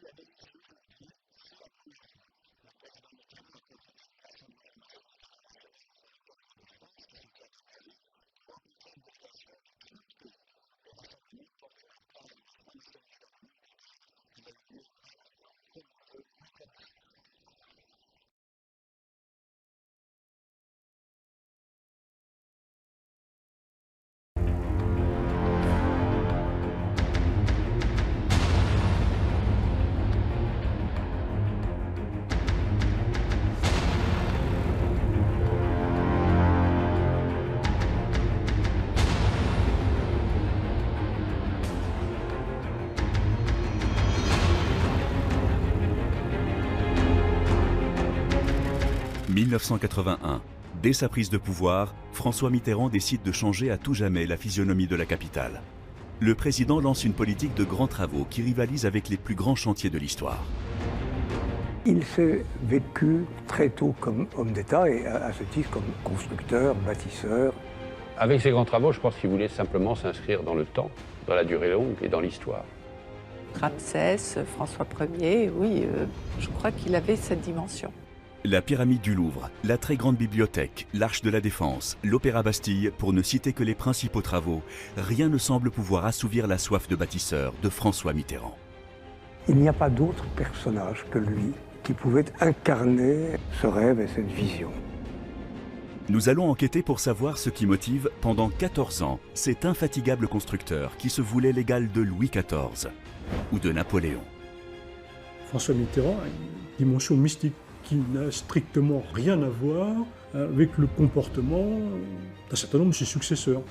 « 1981. Dès sa prise de pouvoir, François Mitterrand décide de changer à tout jamais la physionomie de la capitale. Le président lance une politique de grands travaux qui rivalise avec les plus grands chantiers de l'histoire. Il s'est vécu très tôt comme homme d'État et à ce titre comme constructeur, bâtisseur. Avec ces grands travaux, je pense qu'il voulait simplement s'inscrire dans le temps, dans la durée longue et dans l'histoire. Ramsès, François Ier, oui, je crois qu'il avait cette dimension. La pyramide du Louvre, la très grande bibliothèque, l'Arche de la Défense, l'Opéra Bastille, pour ne citer que les principaux travaux, rien ne semble pouvoir assouvir la soif de bâtisseur de François Mitterrand. Il n'y a pas d'autre personnage que lui qui pouvait incarner ce rêve et cette vision. Nous allons enquêter pour savoir ce qui motive, pendant 14 ans, cet infatigable constructeur qui se voulait l'égal de Louis XIV ou de Napoléon. François Mitterrand a une dimension mystique qui n'a strictement rien à voir avec le comportement d'un certain nombre de ses successeurs.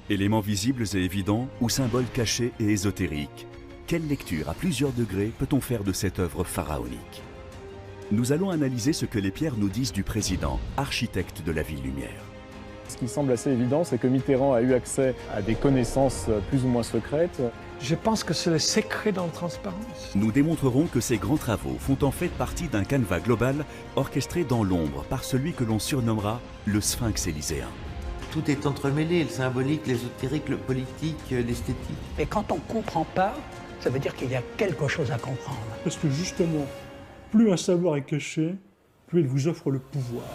Éléments visibles et évidents ou symboles cachés et ésotériques. Quelle lecture à plusieurs degrés peut-on faire de cette œuvre pharaonique? Nous allons analyser ce que les pierres nous disent du président, architecte de la Ville Lumière. Ce qui semble assez évident, c'est que Mitterrand a eu accès à des connaissances plus ou moins secrètes. Je pense que c'est le secret dans la transparence. Nous démontrerons que ces grands travaux font en fait partie d'un canevas global orchestré dans l'ombre par celui que l'on surnommera le Sphinx élyséen. Tout est entremêlé, le symbolique, l'ésotérique, le politique, l'esthétique. Et quand on ne comprend pas, ça veut dire qu'il y a quelque chose à comprendre. Parce que justement, plus un savoir est caché, plus il vous offre le pouvoir.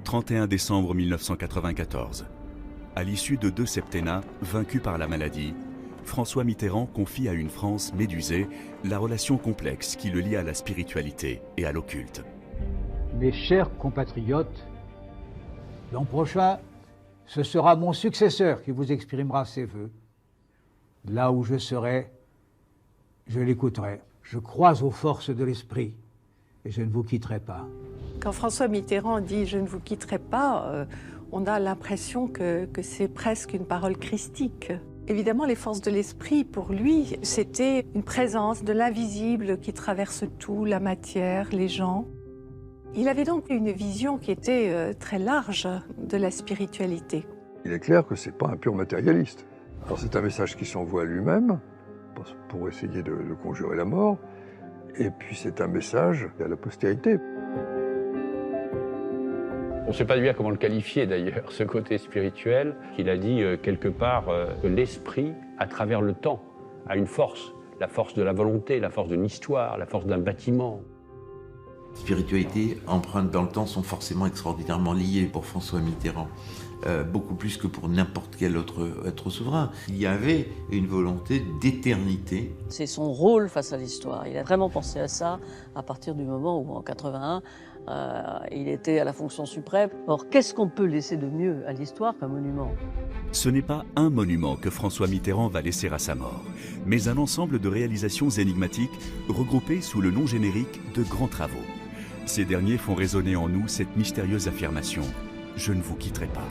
« 31 décembre 1994. À l'issue de 2 septennats, vaincu par la maladie, François Mitterrand confie à une France médusée la relation complexe qui le lie à la spiritualité et à l'occulte. Mes chers compatriotes, l'an prochain, ce sera mon successeur qui vous exprimera ses vœux. Là où je serai, je l'écouterai. Je crois aux forces de l'esprit et je ne vous quitterai pas. Quand François Mitterrand dit « je ne vous quitterai pas », on a l'impression que c'est presque une parole christique. Évidemment, les forces de l'esprit, pour lui, c'était une présence de l'invisible qui traverse tout, la matière, les gens. Il avait donc une vision qui était très large de la spiritualité. Il est clair que ce n'est pas un pur matérialiste. Alors c'est un message qui s'envoie à lui-même pour essayer de conjurer la mort, et puis c'est un message à la postérité. On ne sait pas bien comment le qualifier d'ailleurs, ce côté spirituel, qu'il a dit quelque part que l'esprit, à travers le temps, a une force. La force de la volonté, la force d'une histoire, la force d'un bâtiment. Spiritualité, empreintes dans le temps sont forcément extraordinairement liées pour François Mitterrand. Beaucoup plus que pour n'importe quel autre être souverain. Il y avait une volonté d'éternité. C'est son rôle face à l'histoire. Il a vraiment pensé à ça à partir du moment où, en 81, il était à la fonction suprême. Or, qu'est-ce qu'on peut laisser de mieux à l'histoire qu'un monument? Ce n'est pas un monument que François Mitterrand va laisser à sa mort, mais un ensemble de réalisations énigmatiques regroupées sous le nom générique de grands travaux. Ces derniers font résonner en nous cette mystérieuse affirmation « Je ne vous quitterai pas ».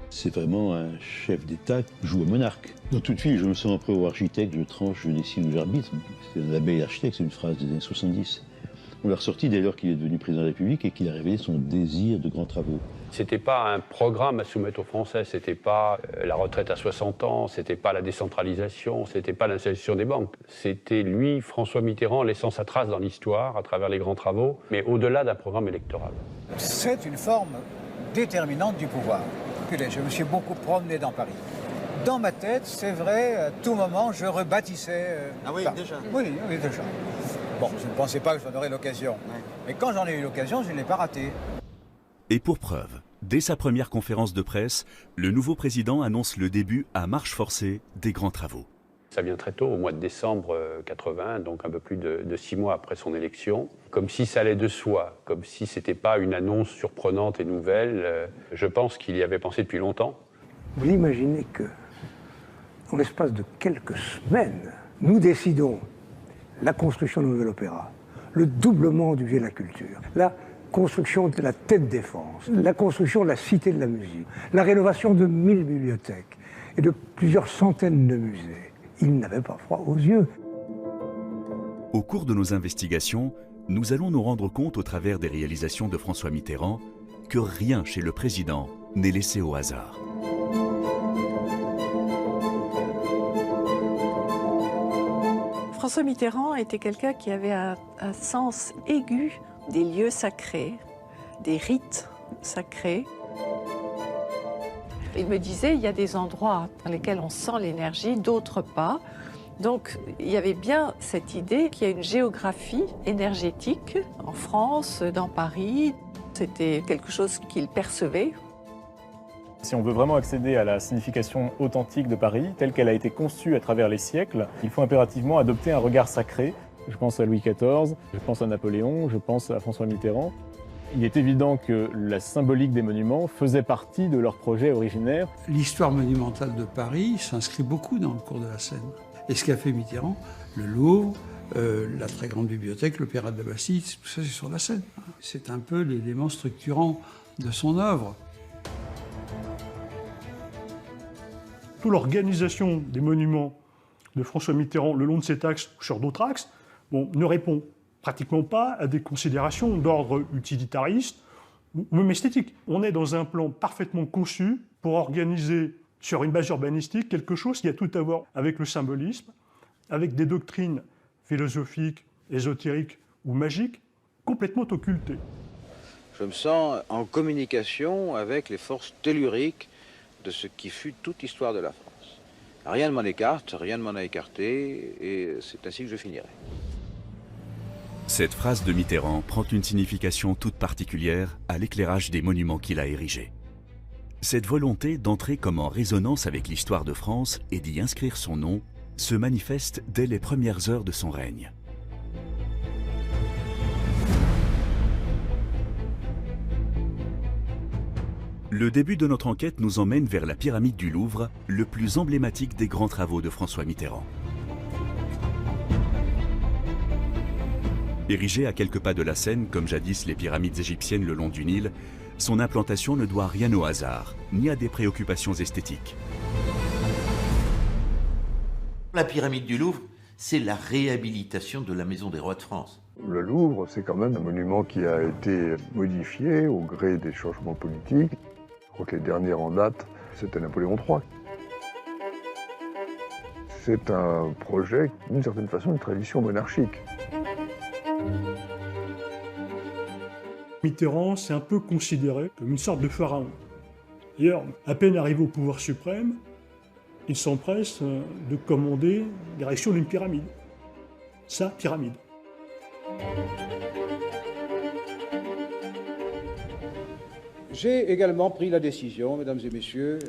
C'est vraiment un chef d'État qui joue au monarque. Donc tout de suite, je me sens prêt au architecte, je tranche, je dessine ou j'arbitre. C'est un bel architecte, c'est une phrase des années 70. On l'a ressorti dès lors qu'il est devenu président de la République et qu'il a révélé son désir de grands travaux. C'était pas un programme à soumettre aux Français, c'était pas la retraite à 60 ans, c'était pas la décentralisation, c'était pas l'installation des banques. C'était lui, François Mitterrand, laissant sa trace dans l'histoire à travers les grands travaux, mais au-delà d'un programme électoral. C'est une forme déterminante du pouvoir. Écoutez, je me suis beaucoup promené dans Paris. Dans ma tête, c'est vrai, à tout moment, je rebâtissais... déjà. Oui, déjà. Bon, je ne pensais pas que j'en aurais l'occasion. Ouais. Mais quand j'en ai eu l'occasion, je ne l'ai pas raté. Et pour preuve, dès sa première conférence de presse, le nouveau président annonce le début à marche forcée des grands travaux. Ça vient très tôt, au mois de décembre 80, donc un peu plus de 6 mois après son élection. Comme si ça allait de soi, comme si ce n'était pas une annonce surprenante et nouvelle. Je pense qu'il y avait pensé depuis longtemps. Vous imaginez que, en l'espace de quelques semaines, nous décidons la construction d'un nouvel opéra, le doublement du budget de la culture, la construction de la Tête Défense, la construction de la Cité de la musique, la rénovation de 1000 bibliothèques et de plusieurs centaines de musées. Il n'avait pas froid aux yeux. Au cours de nos investigations, nous allons nous rendre compte au travers des réalisations de François Mitterrand que rien chez le président n'est laissé au hasard. François Mitterrand était quelqu'un qui avait un sens aigu des lieux sacrés, des rites sacrés. Il me disait, il y a des endroits dans lesquels on sent l'énergie, d'autres pas. Donc il y avait bien cette idée qu'il y a une géographie énergétique en France, dans Paris. C'était quelque chose qu'il percevait. Si on veut vraiment accéder à la signification authentique de Paris, telle qu'elle a été conçue à travers les siècles, il faut impérativement adopter un regard sacré. Je pense à Louis XIV, je pense à Napoléon, je pense à François Mitterrand. Il est évident que la symbolique des monuments faisait partie de leur projet originaire. L'histoire monumentale de Paris s'inscrit beaucoup dans le cours de la Seine. Et ce qu'a fait Mitterrand, le Louvre, la très grande bibliothèque, l'Opéra de la Bastille, tout ça c'est sur la Seine. C'est un peu l'élément structurant de son œuvre. Toute l'organisation des monuments de François Mitterrand le long de cet axe ou sur d'autres axes ne répond pratiquement pas à des considérations d'ordre utilitariste ou même esthétique. On est dans un plan parfaitement conçu pour organiser sur une base urbanistique quelque chose qui a tout à voir avec le symbolisme, avec des doctrines philosophiques, ésotériques ou magiques complètement occultées. Je me sens en communication avec les forces telluriques de ce qui fut toute l'histoire de la France. Rien ne m'en écarte, rien ne m'en a écarté, et c'est ainsi que je finirai. Cette phrase de Mitterrand prend une signification toute particulière à l'éclairage des monuments qu'il a érigés. Cette volonté d'entrer comme en résonance avec l'histoire de France et d'y inscrire son nom se manifeste dès les premières heures de son règne. Le début de notre enquête nous emmène vers la pyramide du Louvre, le plus emblématique des grands travaux de François Mitterrand. Érigée à quelques pas de la Seine, comme jadis les pyramides égyptiennes le long du Nil, son implantation ne doit rien au hasard, ni à des préoccupations esthétiques. La pyramide du Louvre, c'est la réhabilitation de la Maison des Rois de France. Le Louvre, c'est quand même un monument qui a été modifié au gré des changements politiques. Je crois que les derniers en date, c'était Napoléon III. C'est un projet, d'une certaine façon, une tradition monarchique. Mitterrand s'est un peu considéré comme une sorte de pharaon. D'ailleurs, à peine arrivé au pouvoir suprême, il s'empresse de commander l'érection d'une pyramide. Sa pyramide. J'ai également pris la décision, mesdames et messieurs,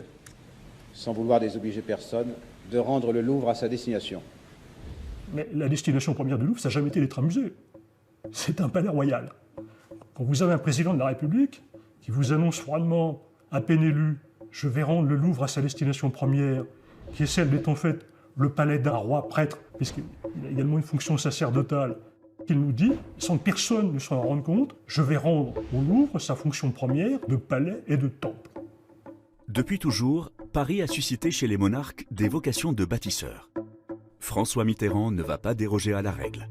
sans vouloir désobliger personne, de rendre le Louvre à sa destination. Mais la destination première du Louvre, ça n'a jamais été d'être un musée. C'est un palais royal. Quand vous avez un président de la République qui vous annonce froidement, à peine élu, « Je vais rendre le Louvre à sa destination première », qui est celle d'être en fait le palais d'un roi prêtre, puisqu'il a également une fonction sacerdotale, qu'il nous dit, sans que personne ne s'en rende compte, « Je vais rendre au Louvre sa fonction première de palais et de temple ». Depuis toujours, Paris a suscité chez les monarques des vocations de bâtisseurs. François Mitterrand ne va pas déroger à la règle.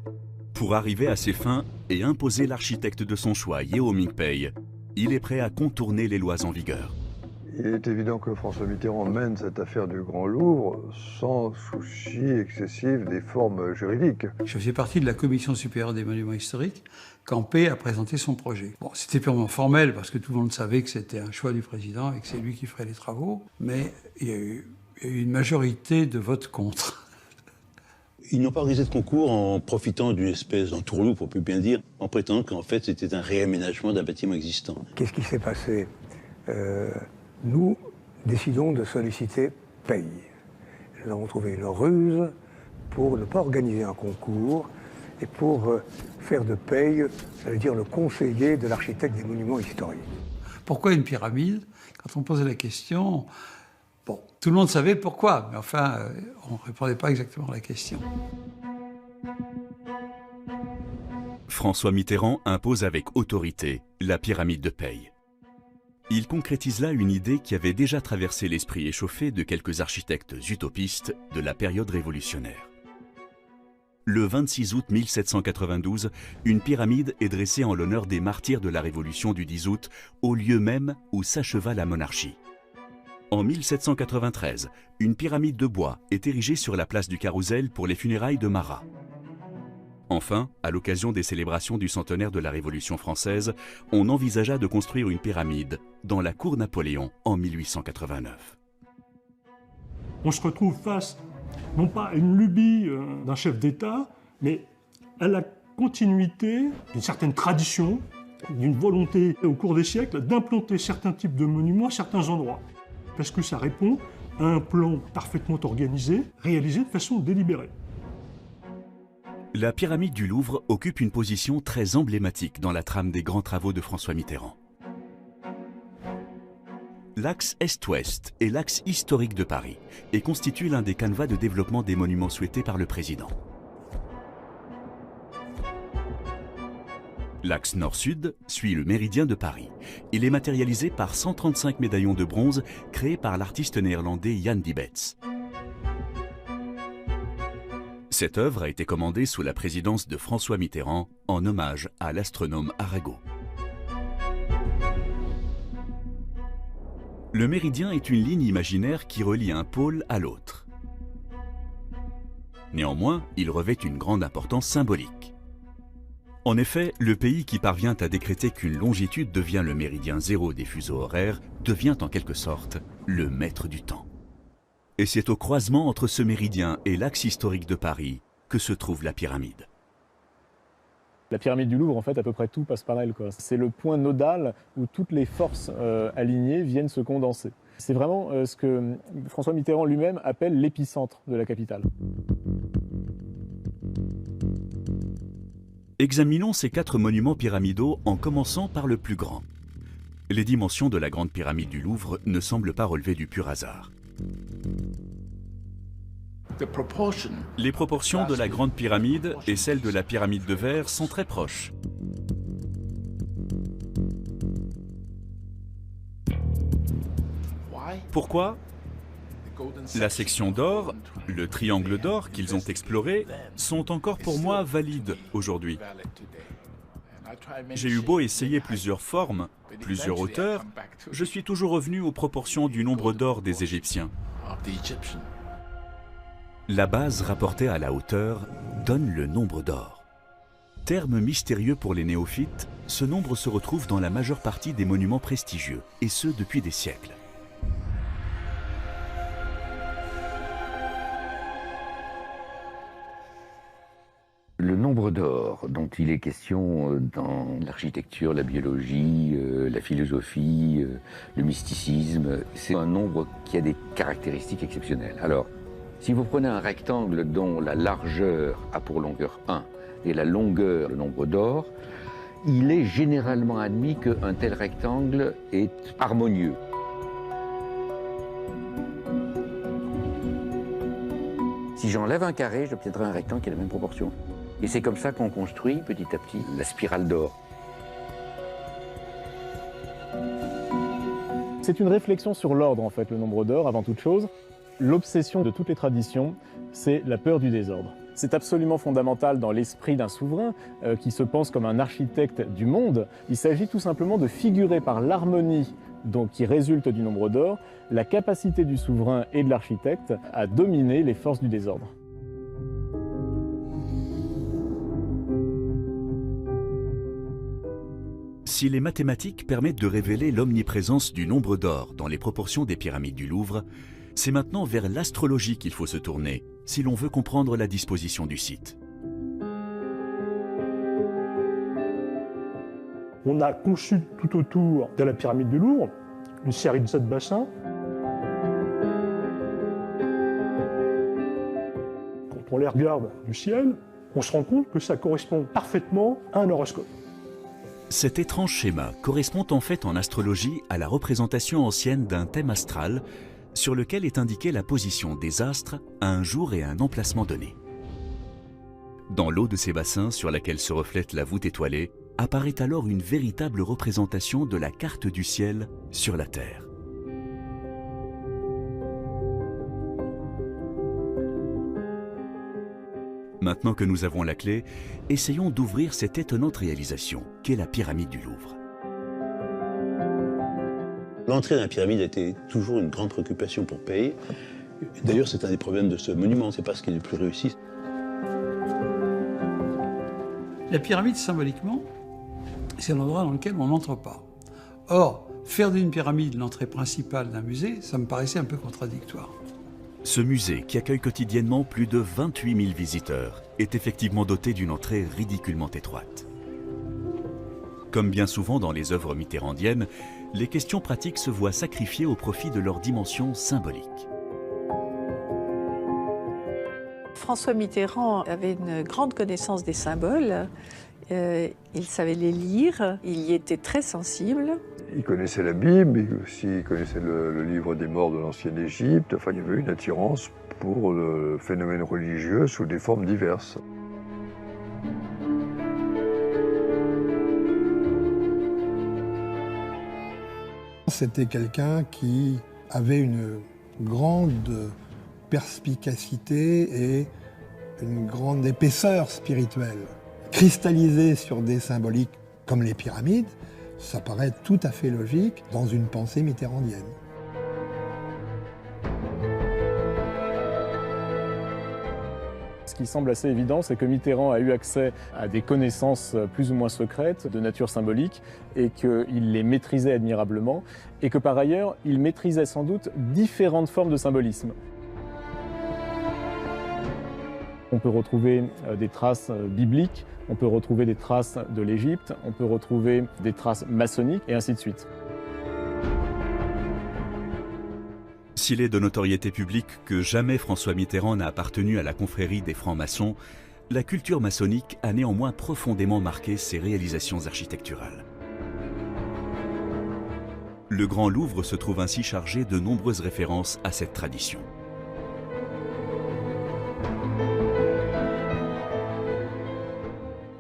Pour arriver à ses fins, et imposer l'architecte de son choix, Yeo Ming-pei, il est prêt à contourner les lois en vigueur. Il est évident que François Mitterrand mène cette affaire du Grand Louvre sans souci excessif des formes juridiques. Je faisais partie de la Commission supérieure des monuments historiques quand P a présenté son projet. Bon, c'était purement formel parce que tout le monde savait que c'était un choix du président et que c'est lui qui ferait les travaux, mais il y a eu une majorité de votes contre. Ils n'ont pas organisé de concours en profitant d'une espèce d'entourloupe, on peut bien dire, en prétendant qu'en fait c'était un réaménagement d'un bâtiment existant. Qu'est-ce qui s'est passé? Nous décidons de solliciter Paye. Nous avons trouvé une ruse pour ne pas organiser un concours et pour faire de Paye, ça veut dire le conseiller de l'architecte des monuments historiques. Pourquoi une pyramide? Quand on posait la question, bon, tout le monde savait pourquoi, mais enfin, on ne répondait pas exactement à la question. François Mitterrand impose avec autorité la pyramide de Paye. Il concrétise là une idée qui avait déjà traversé l'esprit échauffé de quelques architectes utopistes de la période révolutionnaire. Le 26 août 1792, une pyramide est dressée en l'honneur des martyrs de la Révolution du 10 août, au lieu même où s'acheva la monarchie. En 1793, une pyramide de bois est érigée sur la place du Carrousel pour les funérailles de Marat. Enfin, à l'occasion des célébrations du centenaire de la Révolution française, on envisagea de construire une pyramide dans la cour Napoléon en 1889. On se retrouve face, non pas à une lubie d'un chef d'État, mais à la continuité d'une certaine tradition, d'une volonté au cours des siècles d'implanter certains types de monuments à certains endroits. Parce que ça répond à un plan parfaitement organisé, réalisé de façon délibérée. La pyramide du Louvre occupe une position très emblématique dans la trame des grands travaux de François Mitterrand. L'axe Est-Ouest est l'axe historique de Paris et constitue l'un des canevas de développement des monuments souhaités par le président. L'axe Nord-Sud suit le méridien de Paris. Il est matérialisé par 135 médaillons de bronze créés par l'artiste néerlandais Jan Dibets. Cette œuvre a été commandée sous la présidence de François Mitterrand en hommage à l'astronome Arago. Le méridien est une ligne imaginaire qui relie un pôle à l'autre. Néanmoins, il revêt une grande importance symbolique. En effet, le pays qui parvient à décréter qu'une longitude devient le méridien zéro des fuseaux horaires devient en quelque sorte le maître du temps. Et c'est au croisement entre ce méridien et l'axe historique de Paris que se trouve la pyramide. La pyramide du Louvre, en fait, à peu près tout passe par elle, quoi. C'est le point nodal où toutes les forces alignées viennent se condenser. C'est vraiment ce que François Mitterrand lui-même appelle l'épicentre de la capitale. Examinons ces 4 monuments pyramidaux en commençant par le plus grand. Les dimensions de la grande pyramide du Louvre ne semblent pas relever du pur hasard. Les proportions de la grande pyramide et celles de la pyramide de verre sont très proches. Pourquoi? La section d'or, le triangle d'or qu'ils ont exploré, sont encore pour moi valides aujourd'hui. J'ai eu beau essayer plusieurs formes, plusieurs hauteurs, je suis toujours revenu aux proportions du nombre d'or des Égyptiens. La base rapportée à la hauteur donne le nombre d'or. Terme mystérieux pour les néophytes, ce nombre se retrouve dans la majeure partie des monuments prestigieux, et ce depuis des siècles. Le nombre d'or dont il est question dans l'architecture, la biologie, la philosophie, le mysticisme, c'est un nombre qui a des caractéristiques exceptionnelles. Alors, si vous prenez un rectangle dont la largeur a pour longueur 1 et la longueur le nombre d'or, il est généralement admis qu'un tel rectangle est harmonieux. Si j'enlève un carré, j'obtiendrai un rectangle qui a la même proportion. Et c'est comme ça qu'on construit petit à petit la spirale d'or. C'est une réflexion sur l'ordre, en fait, le nombre d'or, avant toute chose. L'obsession de toutes les traditions, c'est la peur du désordre. C'est absolument fondamental dans l'esprit d'un souverain qui se pense comme un architecte du monde. Il s'agit tout simplement de figurer par l'harmonie qui résulte du nombre d'or, la capacité du souverain et de l'architecte à dominer les forces du désordre. Si les mathématiques permettent de révéler l'omniprésence du nombre d'or dans les proportions des pyramides du Louvre, c'est maintenant vers l'astrologie qu'il faut se tourner si l'on veut comprendre la disposition du site. On a conçu tout autour de la pyramide du Louvre une série de 7 bassins. Quand on les regarde du ciel, on se rend compte que ça correspond parfaitement à un horoscope. Cet étrange schéma correspond en fait en astrologie à la représentation ancienne d'un thème astral sur lequel est indiquée la position des astres à un jour et à un emplacement donné. Dans l'eau de ces bassins sur laquelle se reflète la voûte étoilée, apparaît alors une véritable représentation de la carte du ciel sur la Terre. Maintenant que nous avons la clé, essayons d'ouvrir cette étonnante réalisation qu'est la pyramide du Louvre. L'entrée dans la pyramide a été toujours une grande préoccupation pour Pei. D'ailleurs, c'est un des problèmes de ce monument, c'est pas ce qui est le plus réussi. La pyramide, symboliquement, c'est l'endroit dans lequel on n'entre pas. Or, faire d'une pyramide l'entrée principale d'un musée, ça me paraissait un peu contradictoire. Ce musée, qui accueille quotidiennement plus de 28 000 visiteurs, est effectivement doté d'une entrée ridiculement étroite. Comme bien souvent dans les œuvres mitterrandiennes, les questions pratiques se voient sacrifiées au profit de leur dimension symbolique. François Mitterrand avait une grande connaissance des symboles. Il savait les lire, il y était très sensible. Il connaissait la Bible, il connaissait le livre des morts de l'ancienne Égypte. Enfin, il y avait une attirance pour le phénomène religieux sous des formes diverses. C'était quelqu'un qui avait une grande perspicacité et une grande épaisseur spirituelle. Cristallisé sur des symboliques comme les pyramides, ça paraît tout à fait logique dans une pensée mitterrandienne. Ce qui semble assez évident, c'est que Mitterrand a eu accès à des connaissances plus ou moins secrètes de nature symbolique et qu'il les maîtrisait admirablement et que par ailleurs, il maîtrisait sans doute différentes formes de symbolisme. On peut retrouver des traces bibliques, on peut retrouver des traces de l'Égypte, on peut retrouver des traces maçonniques et ainsi de suite. S'il est de notoriété publique que jamais François Mitterrand n'a appartenu à la confrérie des francs-maçons, la culture maçonnique a néanmoins profondément marqué ses réalisations architecturales. Le Grand Louvre se trouve ainsi chargé de nombreuses références à cette tradition.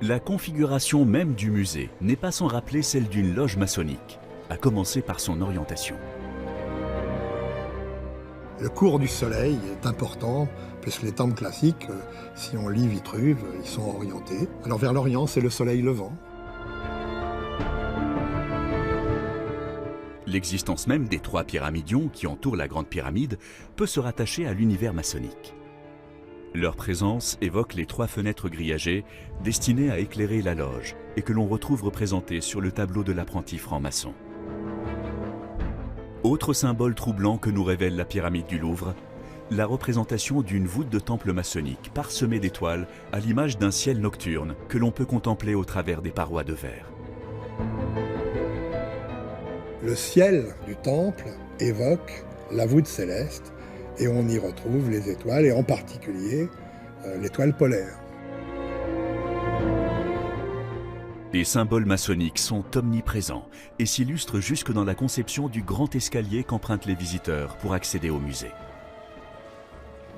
La configuration même du musée n'est pas sans rappeler celle d'une loge maçonnique, à commencer par son orientation. Le cours du soleil est important, puisque les temples classiques, si on lit Vitruve, ils sont orientés. Alors vers l'Orient, c'est le soleil levant. L'existence même des 3 pyramidions qui entourent la Grande Pyramide peut se rattacher à l'univers maçonnique. Leur présence évoque les 3 fenêtres grillagées destinées à éclairer la loge et que l'on retrouve représentées sur le tableau de l'apprenti franc-maçon. Autre symbole troublant que nous révèle la pyramide du Louvre, la représentation d'une voûte de temple maçonnique parsemée d'étoiles à l'image d'un ciel nocturne que l'on peut contempler au travers des parois de verre. Le ciel du temple évoque la voûte céleste et on y retrouve les étoiles et en particulier l'étoile polaire. Les symboles maçonniques sont omniprésents et s'illustrent jusque dans la conception du grand escalier qu'empruntent les visiteurs pour accéder au musée.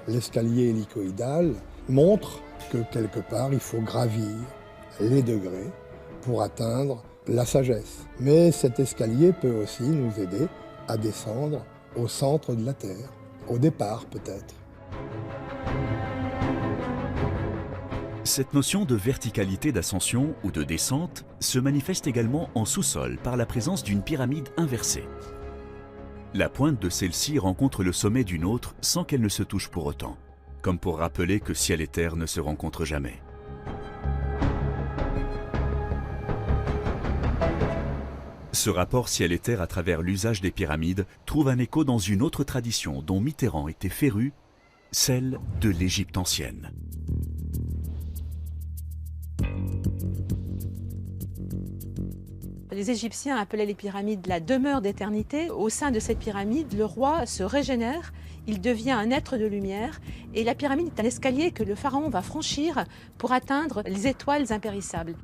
L'escalier hélicoïdal montre que quelque part il faut gravir les degrés pour atteindre la sagesse. Mais cet escalier peut aussi nous aider à descendre au centre de la Terre, au départ peut-être. Cette notion de verticalité d'ascension ou de descente se manifeste également en sous-sol par la présence d'une pyramide inversée. La pointe de celle-ci rencontre le sommet d'une autre sans qu'elle ne se touche pour autant, comme pour rappeler que ciel et terre ne se rencontrent jamais. Ce rapport ciel et terre à travers l'usage des pyramides trouve un écho dans une autre tradition dont Mitterrand était féru, celle de l'Égypte ancienne. Les Égyptiens appelaient les pyramides la demeure d'éternité. Au sein de cette pyramide, le roi se régénère, il devient un être de lumière et la pyramide est un escalier que le pharaon va franchir pour atteindre les étoiles impérissables.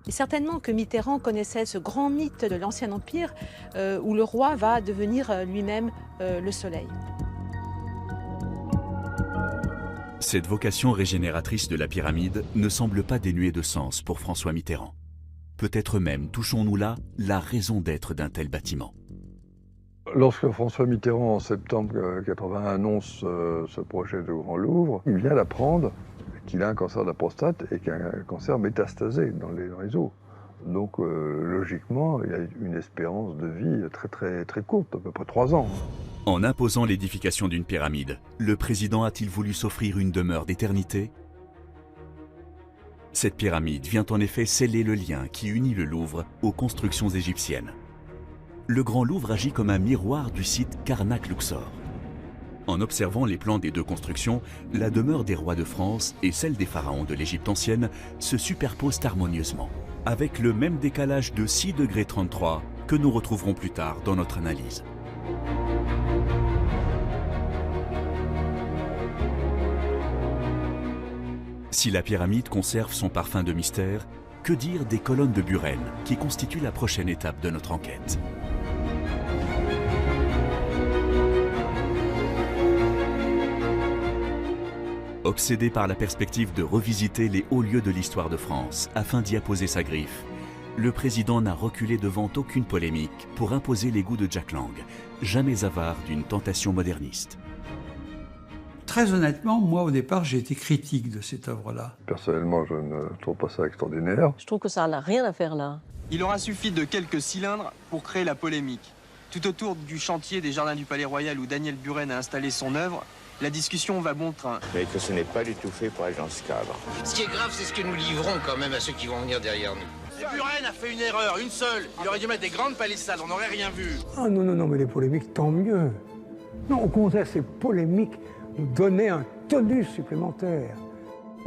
Et certainement que Mitterrand connaissait ce grand mythe de l'Ancien Empire où le roi va devenir lui-même le soleil. Cette vocation régénératrice de la pyramide ne semble pas dénuée de sens pour François Mitterrand. Peut-être même touchons-nous là la raison d'être d'un tel bâtiment. Lorsque François Mitterrand, en septembre 1981, annonce ce projet de Grand Louvre, il vient d'apprendre qu'il a un cancer de la prostate et qu'il a un cancer métastasé dans les os. Donc, logiquement, il a une espérance de vie très courte, à peu près 3 ans. En imposant l'édification d'une pyramide, le président a-t-il voulu s'offrir une demeure d'éternité? Cette pyramide vient en effet sceller le lien qui unit le Louvre aux constructions égyptiennes. Le Grand Louvre agit comme un miroir du site Karnak-Luxor. En observant les plans des deux constructions, la demeure des rois de France et celle des pharaons de l'Égypte ancienne se superposent harmonieusement, avec le même décalage de 6,33 degrés que nous retrouverons plus tard dans notre analyse. Si la pyramide conserve son parfum de mystère, que dire des colonnes de Buren qui constituent la prochaine étape de notre enquête? Obsédé par la perspective de revisiter les hauts lieux de l'histoire de France afin d'y apposer sa griffe, le président n'a reculé devant aucune polémique pour imposer les goûts de Jack Lang, jamais avare d'une tentation moderniste. Très honnêtement, moi au départ, j'ai été critique de cette œuvre-là. Personnellement, je ne trouve pas ça extraordinaire. Je trouve que ça n'a rien à faire là. Il aura suffi de quelques cylindres pour créer la polémique. Tout autour du chantier des Jardins du Palais Royal où Daniel Buren a installé son œuvre, la discussion va bon train. Mais que ce n'est pas du tout fait pour être dans ce cadre. Ce qui est grave, c'est ce que nous livrons quand même à ceux qui vont venir derrière nous. Buren a fait une erreur, une seule. Il aurait dû mettre des grandes palissades, on n'aurait rien vu. Ah non, mais les polémiques, tant mieux. Non, au contraire, ces polémiques nous donnaient un tonus supplémentaire.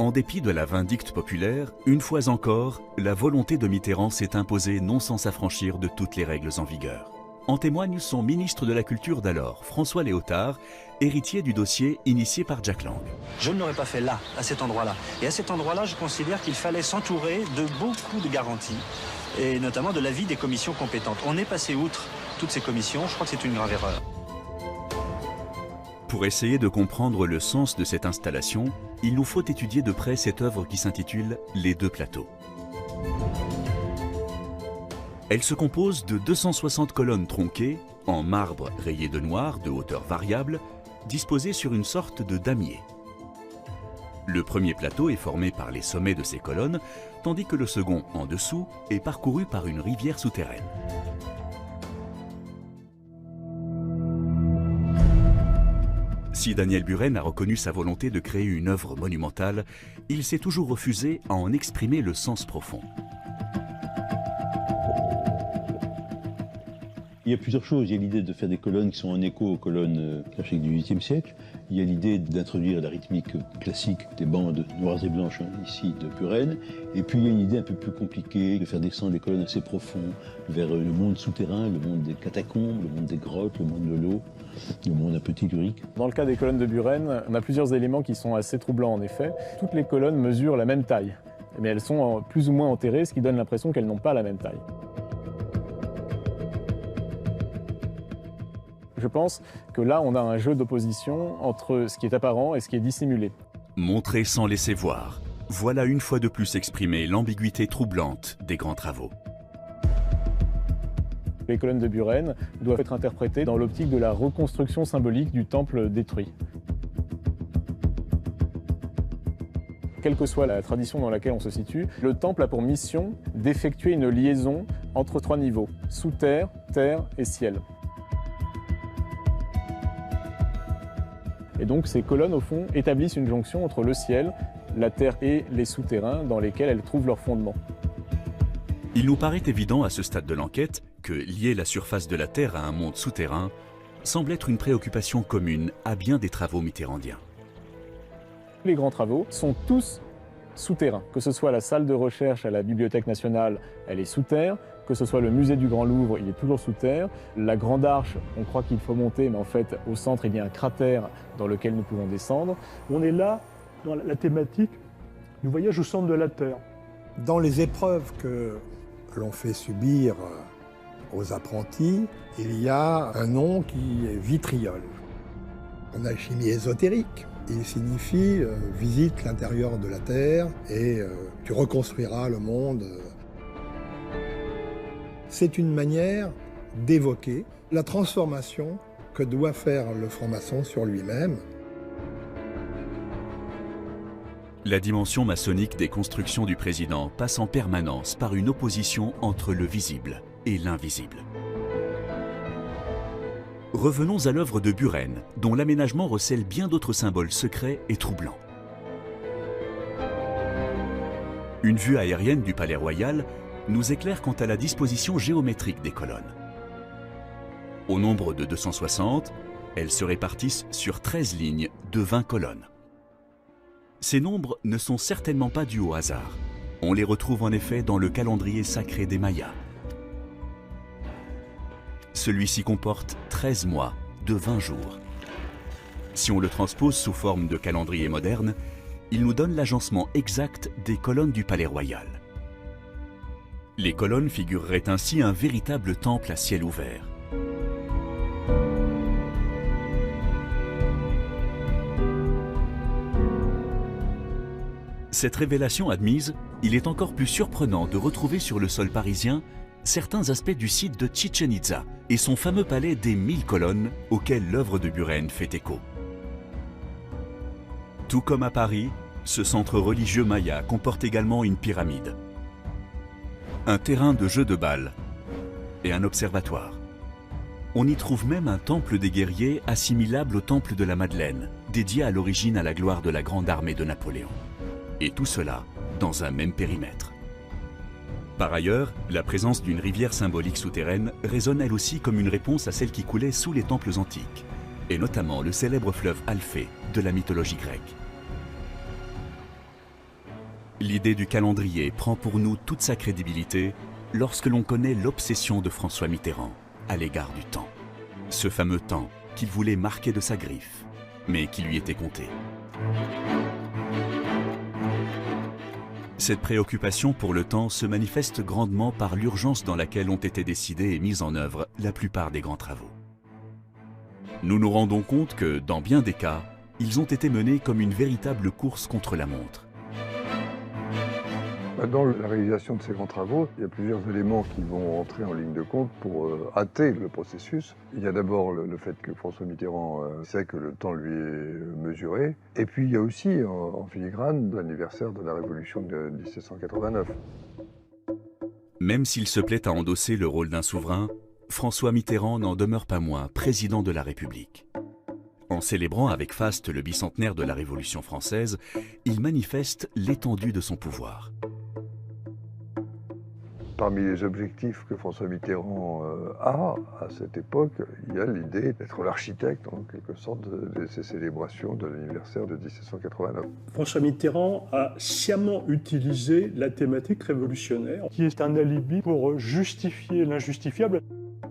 En dépit de la vindicte populaire, une fois encore, la volonté de Mitterrand s'est imposée non sans s'affranchir de toutes les règles en vigueur. En témoigne son ministre de la Culture d'alors, François Léotard, héritier du dossier initié par Jack Lang. Je ne l'aurais pas fait là, à cet endroit-là. Et à cet endroit-là, je considère qu'il fallait s'entourer de beaucoup de garanties, et notamment de l'avis des commissions compétentes. On est passé outre toutes ces commissions, je crois que c'est une grave erreur. Pour essayer de comprendre le sens de cette installation, il nous faut étudier de près cette œuvre qui s'intitule « Les deux plateaux ». Elle se compose de 260 colonnes tronquées, en marbre rayé de noir de hauteur variable, disposées sur une sorte de damier. Le premier plateau est formé par les sommets de ces colonnes, tandis que le second, en dessous, est parcouru par une rivière souterraine. Si Daniel Buren a reconnu sa volonté de créer une œuvre monumentale, il s'est toujours refusé à en exprimer le sens profond. Il y a plusieurs choses. Il y a l'idée de faire des colonnes qui sont en écho aux colonnes classiques du XVIIIe siècle. Il y a l'idée d'introduire la rythmique classique des bandes noires et blanches, ici, de Buren. Et puis il y a une idée un peu plus compliquée de faire descendre des colonnes assez profondes vers le monde souterrain, le monde des catacombes, le monde des grottes, le monde de l'eau, le monde un peu tellurique. Dans le cas des colonnes de Buren, on a plusieurs éléments qui sont assez troublants en effet. Toutes les colonnes mesurent la même taille, mais elles sont plus ou moins enterrées, ce qui donne l'impression qu'elles n'ont pas la même taille. Je pense que là, on a un jeu d'opposition entre ce qui est apparent et ce qui est dissimulé. Montrer sans laisser voir. Voilà une fois de plus exprimée l'ambiguïté troublante des grands travaux. Les colonnes de Buren doivent être interprétées dans l'optique de la reconstruction symbolique du temple détruit. Quelle que soit la tradition dans laquelle on se situe, le temple a pour mission d'effectuer une liaison entre 3 niveaux, sous terre, terre et ciel. Et donc ces colonnes, au fond, établissent une jonction entre le ciel, la terre et les souterrains dans lesquels elles trouvent leur fondement. Il nous paraît évident à ce stade de l'enquête que lier la surface de la Terre à un monde souterrain semble être une préoccupation commune à bien des travaux mitterrandiens. Les grands travaux sont tous souterrains. Que ce soit la salle de recherche à la Bibliothèque nationale, elle est sous terre. Que ce soit le musée du Grand Louvre, il est toujours sous terre. La Grande Arche, on croit qu'il faut monter, mais en fait, au centre, il y a un cratère dans lequel nous pouvons descendre. On est là dans la thématique du voyage au centre de la Terre. Dans les épreuves que l'on fait subir aux apprentis, il y a un nom qui est vitriol. En alchimie ésotérique, il signifie visite l'intérieur de la Terre et tu reconstruiras le monde. C'est une manière d'évoquer la transformation que doit faire le franc-maçon sur lui-même. La dimension maçonnique des constructions du président passe en permanence par une opposition entre le visible et l'invisible. Revenons à l'œuvre de Buren, dont l'aménagement recèle bien d'autres symboles secrets et troublants. Une vue aérienne du Palais Royal nous éclaire quant à la disposition géométrique des colonnes. Au nombre de 260, elles se répartissent sur 13 lignes de 20 colonnes. Ces nombres ne sont certainement pas dus au hasard. On les retrouve en effet dans le calendrier sacré des Mayas. Celui-ci comporte 13 mois de 20 jours. Si on le transpose sous forme de calendrier moderne, il nous donne l'agencement exact des colonnes du Palais Royal. Les colonnes figureraient ainsi un véritable temple à ciel ouvert. Cette révélation admise, il est encore plus surprenant de retrouver sur le sol parisien certains aspects du site de Chichen Itza et son fameux palais des 1000 colonnes auquel l'œuvre de Buren fait écho. Tout comme à Paris, ce centre religieux maya comporte également une pyramide, un terrain de jeu de balles et un observatoire. On y trouve même un temple des guerriers assimilable au temple de la Madeleine, dédié à l'origine à la gloire de la grande armée de Napoléon. Et tout cela dans un même périmètre. Par ailleurs, la présence d'une rivière symbolique souterraine résonne elle aussi comme une réponse à celle qui coulait sous les temples antiques, et notamment le célèbre fleuve Alphée de la mythologie grecque. L'idée du calendrier prend pour nous toute sa crédibilité lorsque l'on connaît l'obsession de François Mitterrand à l'égard du temps. Ce fameux temps qu'il voulait marquer de sa griffe, mais qui lui était compté. Cette préoccupation pour le temps se manifeste grandement par l'urgence dans laquelle ont été décidés et mis en œuvre la plupart des grands travaux. Nous nous rendons compte que, dans bien des cas, ils ont été menés comme une véritable course contre la montre. Dans la réalisation de ces grands travaux, il y a plusieurs éléments qui vont entrer en ligne de compte pour hâter le processus. Il y a d'abord le fait que François Mitterrand sait que le temps lui est mesuré. Et puis il y a aussi, en filigrane, l'anniversaire de la Révolution de 1789. Même s'il se plaît à endosser le rôle d'un souverain, François Mitterrand n'en demeure pas moins président de la République. En célébrant avec faste le bicentenaire de la Révolution française, il manifeste l'étendue de son pouvoir. Parmi les objectifs que François Mitterrand a à cette époque, il y a l'idée d'être l'architecte, en quelque sorte, de ces célébrations de l'anniversaire de 1789. François Mitterrand a sciemment utilisé la thématique révolutionnaire, qui est un alibi pour justifier l'injustifiable.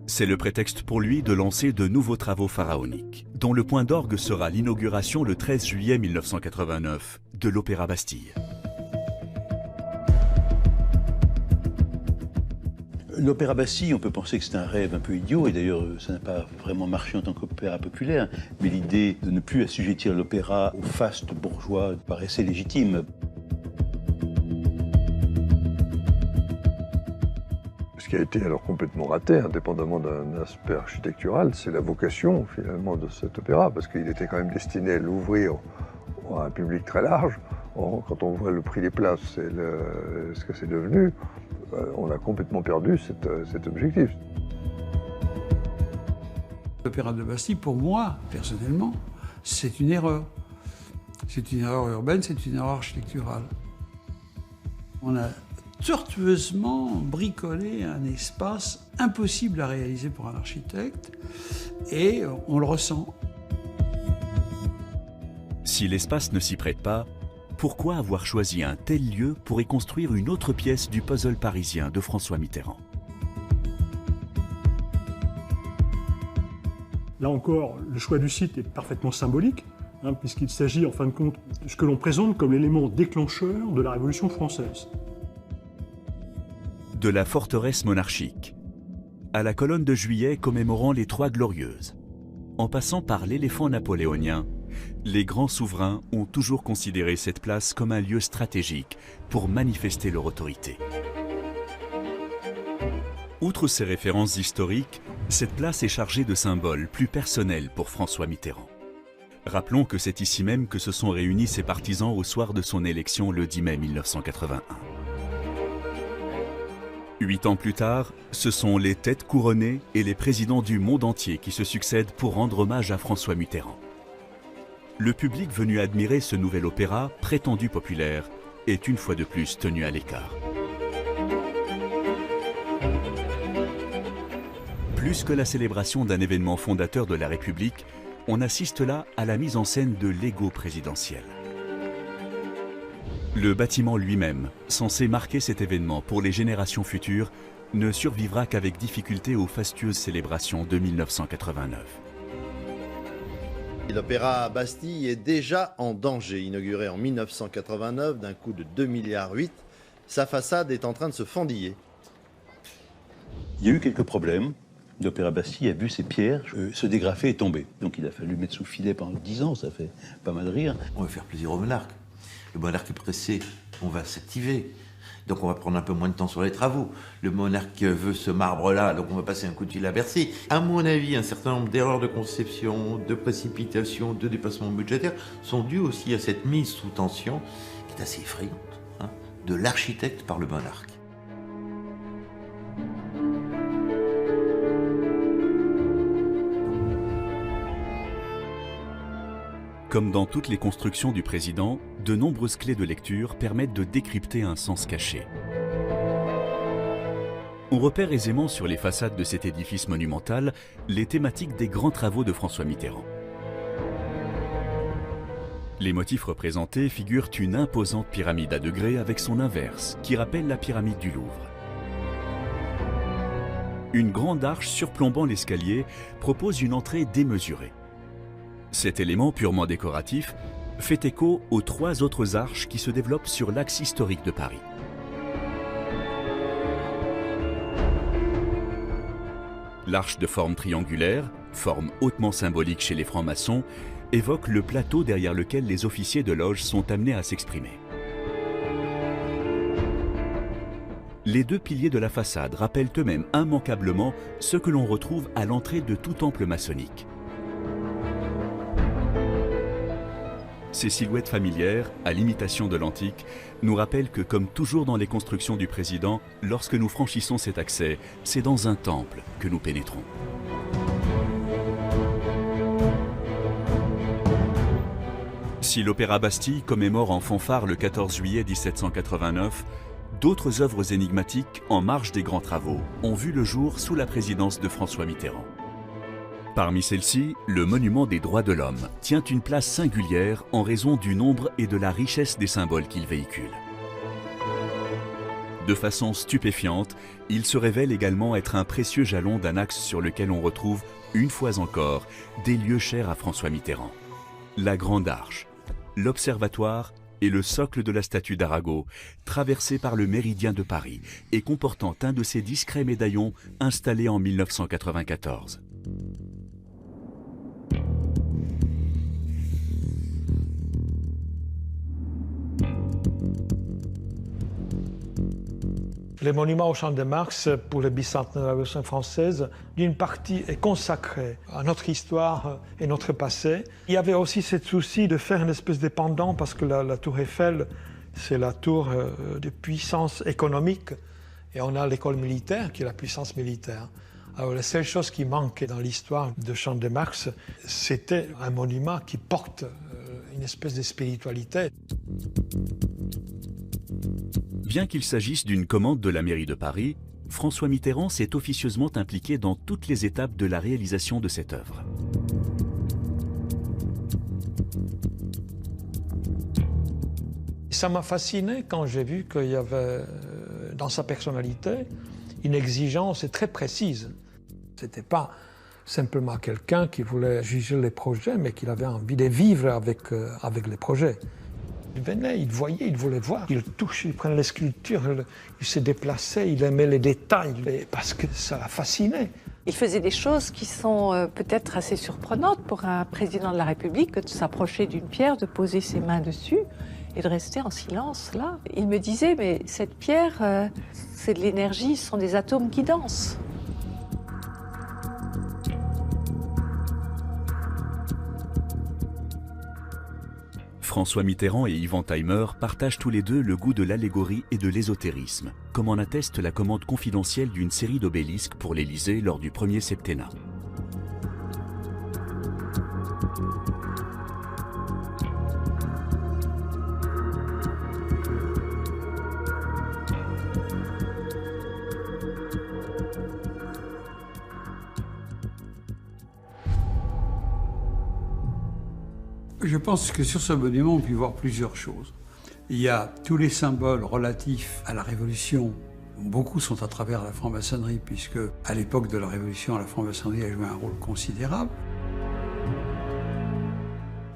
C'est le prétexte pour lui de lancer de nouveaux travaux pharaoniques, dont le point d'orgue sera l'inauguration le 13 juillet 1989 de l'Opéra Bastille. L'Opéra Bastille, on peut penser que c'est un rêve un peu idiot, et d'ailleurs ça n'a pas vraiment marché en tant qu'opéra populaire, mais l'idée de ne plus assujettir l'opéra au faste bourgeois paraissait légitime. Ce qui a été alors complètement raté, indépendamment d'un aspect architectural, c'est la vocation finalement de cet opéra, parce qu'il était quand même destiné à l'ouvrir à un public très large. Quand on voit le prix des places et ce que c'est devenu, on a complètement perdu cet objectif. L'Opéra de Bastille, pour moi, personnellement, c'est une erreur. C'est une erreur urbaine, c'est une erreur architecturale. On a tortueusement bricolé un espace impossible à réaliser pour un architecte, et on le ressent. Si l'espace ne s'y prête pas, pourquoi avoir choisi un tel lieu pour y construire une autre pièce du puzzle parisien de François Mitterrand? Là encore, le choix du site est parfaitement symbolique, puisqu'il s'agit en fin de compte de ce que l'on présente comme l'élément déclencheur de la Révolution française. De la forteresse monarchique, à la colonne de Juillet commémorant les Trois Glorieuses, en passant par l'éléphant napoléonien, les grands souverains ont toujours considéré cette place comme un lieu stratégique pour manifester leur autorité. Outre ces références historiques, cette place est chargée de symboles plus personnels pour François Mitterrand. Rappelons que c'est ici même que se sont réunis ses partisans au soir de son élection le 10 mai 1981. 8 ans plus tard, ce sont les têtes couronnées et les présidents du monde entier qui se succèdent pour rendre hommage à François Mitterrand. Le public venu admirer ce nouvel opéra, prétendu populaire, est une fois de plus tenu à l'écart. Plus que la célébration d'un événement fondateur de la République, on assiste là à la mise en scène de l'ego présidentiel. Le bâtiment lui-même, censé marquer cet événement pour les générations futures, ne survivra qu'avec difficulté aux fastueuses célébrations de 1989. L'Opéra Bastille est déjà en danger. Inauguré en 1989 d'un coût de 2,8 milliards, sa façade est en train de se fendiller. Il y a eu quelques problèmes. L'Opéra Bastille a vu ses pierres se dégrafer et tomber. Donc il a fallu mettre sous filet pendant 10 ans, ça fait pas mal de rire. On va faire plaisir au monarque. Le monarque est pressé, on va s'activer. Donc on va prendre un peu moins de temps sur les travaux. Le monarque veut ce marbre-là, donc on va passer un coup de fil à Bercy. À mon avis, un certain nombre d'erreurs de conception, de précipitation, de dépassement budgétaire sont dues aussi à cette mise sous tension, qui est assez effrayante, de l'architecte par le monarque. Comme dans toutes les constructions du président, de nombreuses clés de lecture permettent de décrypter un sens caché. On repère aisément sur les façades de cet édifice monumental les thématiques des grands travaux de François Mitterrand. Les motifs représentés figurent une imposante pyramide à degrés avec son inverse, qui rappelle la pyramide du Louvre. Une grande arche surplombant l'escalier propose une entrée démesurée. Cet élément purement décoratif fait écho aux 3 autres arches qui se développent sur l'axe historique de Paris. L'arche de forme triangulaire, forme hautement symbolique chez les francs-maçons, évoque le plateau derrière lequel les officiers de loge sont amenés à s'exprimer. Les 2 piliers de la façade rappellent eux-mêmes immanquablement ce que l'on retrouve à l'entrée de tout temple maçonnique. Ces silhouettes familières, à l'imitation de l'antique, nous rappellent que, comme toujours dans les constructions du président, lorsque nous franchissons cet accès, c'est dans un temple que nous pénétrons. Si l'Opéra Bastille commémore en fanfare le 14 juillet 1789, d'autres œuvres énigmatiques, en marge des grands travaux, ont vu le jour sous la présidence de François Mitterrand. Parmi celles-ci, le monument des droits de l'homme tient une place singulière en raison du nombre et de la richesse des symboles qu'il véhicule. De façon stupéfiante, il se révèle également être un précieux jalon d'un axe sur lequel on retrouve, une fois encore, des lieux chers à François Mitterrand. La Grande Arche, l'Observatoire et le socle de la statue d'Arago, traversé par le méridien de Paris et comportant un de ces discrets médaillons installés en 1994. Les monuments au Champ de Mars, pour le bicentenaire de la Révolution française, d'une partie est consacrée à notre histoire et notre passé. Il y avait aussi ce souci de faire une espèce de pendant, parce que la tour Eiffel, c'est la tour de puissance économique, et on a l'école militaire qui est la puissance militaire. Alors la seule chose qui manquait dans l'histoire de Champ de Mars, c'était un monument qui porte une espèce de spiritualité. Bien qu'il s'agisse d'une commande de la mairie de Paris, François Mitterrand s'est officieusement impliqué dans toutes les étapes de la réalisation de cette œuvre. Ça m'a fasciné quand j'ai vu qu'il y avait dans sa personnalité une exigence très précise. Ce n'était pas simplement quelqu'un qui voulait juger les projets, mais qui avait envie de vivre avec les projets. Il venait, il voyait, il voulait voir, il touche, il prenait les sculptures, il se déplaçait, il aimait les détails, parce que ça l'a fasciné. Il faisait des choses qui sont peut-être assez surprenantes pour un président de la République, de s'approcher d'une pierre, de poser ses mains dessus et de rester en silence là. Il me disait, mais cette pierre, c'est de l'énergie, ce sont des atomes qui dansent. François Mitterrand et Yvan Taymer partagent tous les deux le goût de l'allégorie et de l'ésotérisme, comme en atteste la commande confidentielle d'une série d'obélisques pour l'Élysée lors du premier septennat. Je pense que sur ce monument, on peut voir plusieurs choses. Il y a tous les symboles relatifs à la Révolution. Beaucoup sont à travers la franc-maçonnerie, puisque à l'époque de la Révolution, la franc-maçonnerie a joué un rôle considérable.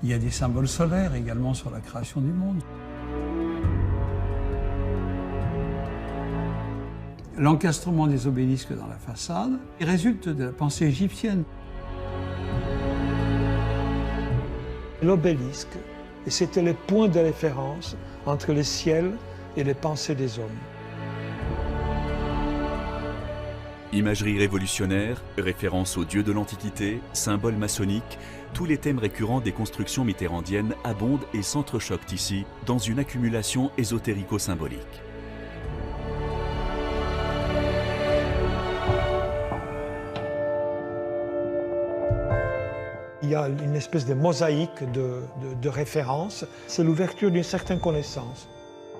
Il y a des symboles solaires également sur la création du monde. L'encastrement des obélisques dans la façade résulte de la pensée égyptienne. L'obélisque, et c'était le point de référence entre le ciel et les pensées des hommes. Imagerie révolutionnaire, référence aux dieux de l'Antiquité, symboles maçonniques, tous les thèmes récurrents des constructions mitterrandiennes abondent et s'entrechoquent ici dans une accumulation ésotérico-symbolique. Il y a une espèce de mosaïque de références. C'est l'ouverture d'une certaine connaissance.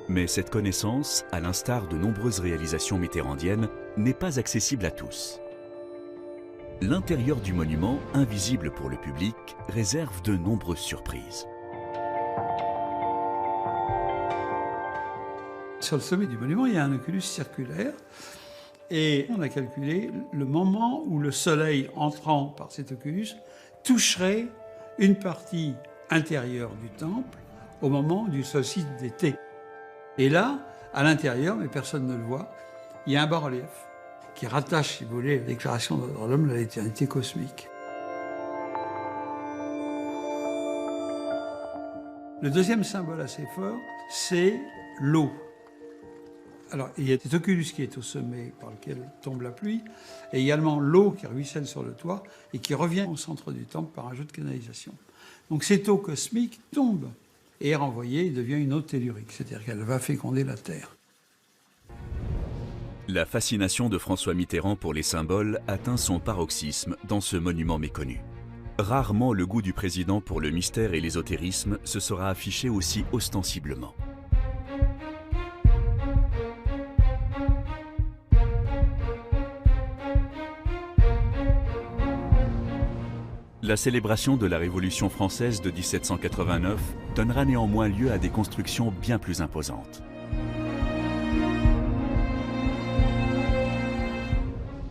Mais cette connaissance, à l'instar de nombreuses réalisations mitterrandiennes, n'est pas accessible à tous. L'intérieur du monument, invisible pour le public, réserve de nombreuses surprises. Sur le sommet du monument, il y a un oculus circulaire. Et on a calculé le moment où le soleil entrant par cet oculus toucherait une partie intérieure du temple au moment du solstice d'été. Et là, à l'intérieur, mais personne ne le voit, il y a un bas-relief qui rattache, si vous voulez, la déclaration de l'homme à l'éternité cosmique. Le deuxième symbole assez fort, c'est l'eau. Alors, il y a cet oculus qui est au sommet par lequel tombe la pluie, et également l'eau qui ruisselle sur le toit et qui revient au centre du temple par un jeu de canalisation. Donc cette eau cosmique tombe et est renvoyée et devient une eau tellurique, c'est-à-dire qu'elle va féconder la Terre. La fascination de François Mitterrand pour les symboles atteint son paroxysme dans ce monument méconnu. Rarement le goût du président pour le mystère et l'ésotérisme se sera affiché aussi ostensiblement. La célébration de la Révolution française de 1789 donnera néanmoins lieu à des constructions bien plus imposantes.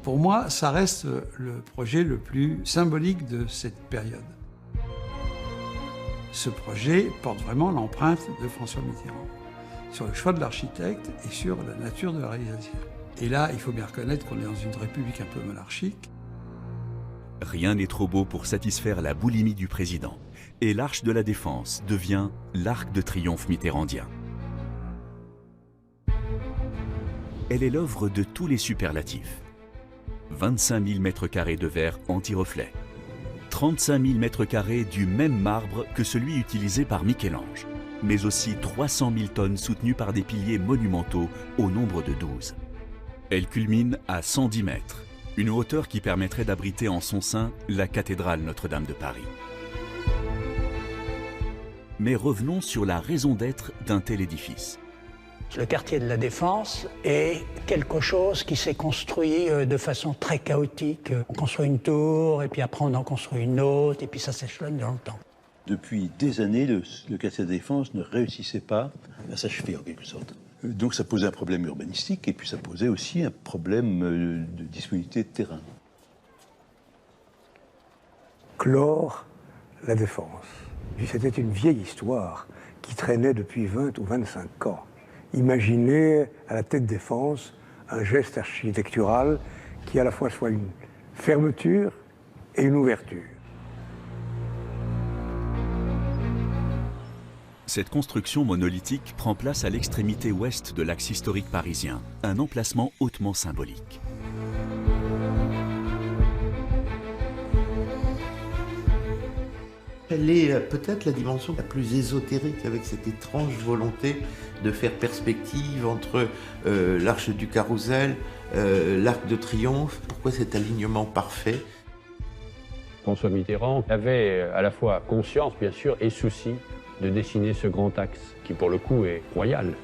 Pour moi, ça reste le projet le plus symbolique de cette période. Ce projet porte vraiment l'empreinte de François Mitterrand sur le choix de l'architecte et sur la nature de la réalisation. Et là, il faut bien reconnaître qu'on est dans une république un peu monarchique. Rien n'est trop beau pour satisfaire la boulimie du président. Et l'Arche de la Défense devient l'Arc de Triomphe mitterrandien. elle est l'œuvre de tous les superlatifs. 25 000 m² de verre anti-reflet, 35 000 m² du même marbre que celui utilisé par Michel-Ange, mais aussi 300 000 tonnes soutenues par des piliers monumentaux au nombre de 12. Elle culmine à 110 mètres, une hauteur qui permettrait d'abriter en son sein la cathédrale Notre-Dame de Paris. Mais revenons sur la raison d'être d'un tel édifice. Le quartier de la Défense est quelque chose qui s'est construit de façon très chaotique. On construit une tour, et puis après on en construit une autre, et puis ça s'échelonne dans le temps. Depuis des années, le quartier de la Défense ne réussissait pas à s'achever en quelque sorte. Donc ça posait un problème urbanistique, et puis ça posait aussi un problème de disponibilité de terrain. Clore la Défense. C'était une vieille histoire qui traînait depuis 20 ou 25 ans. Imaginez à la tête Défense un geste architectural qui à la fois soit une fermeture et une ouverture. Cette construction monolithique prend place à l'extrémité ouest de l'axe historique parisien, un emplacement hautement symbolique. Elle est peut-être la dimension la plus ésotérique, avec cette étrange volonté de faire perspective entre l'arche du Carrousel, l'arc de triomphe. Pourquoi cet alignement parfait? François Mitterrand avait à la fois conscience, bien sûr, et souci de dessiner ce grand axe, qui pour le coup est royal.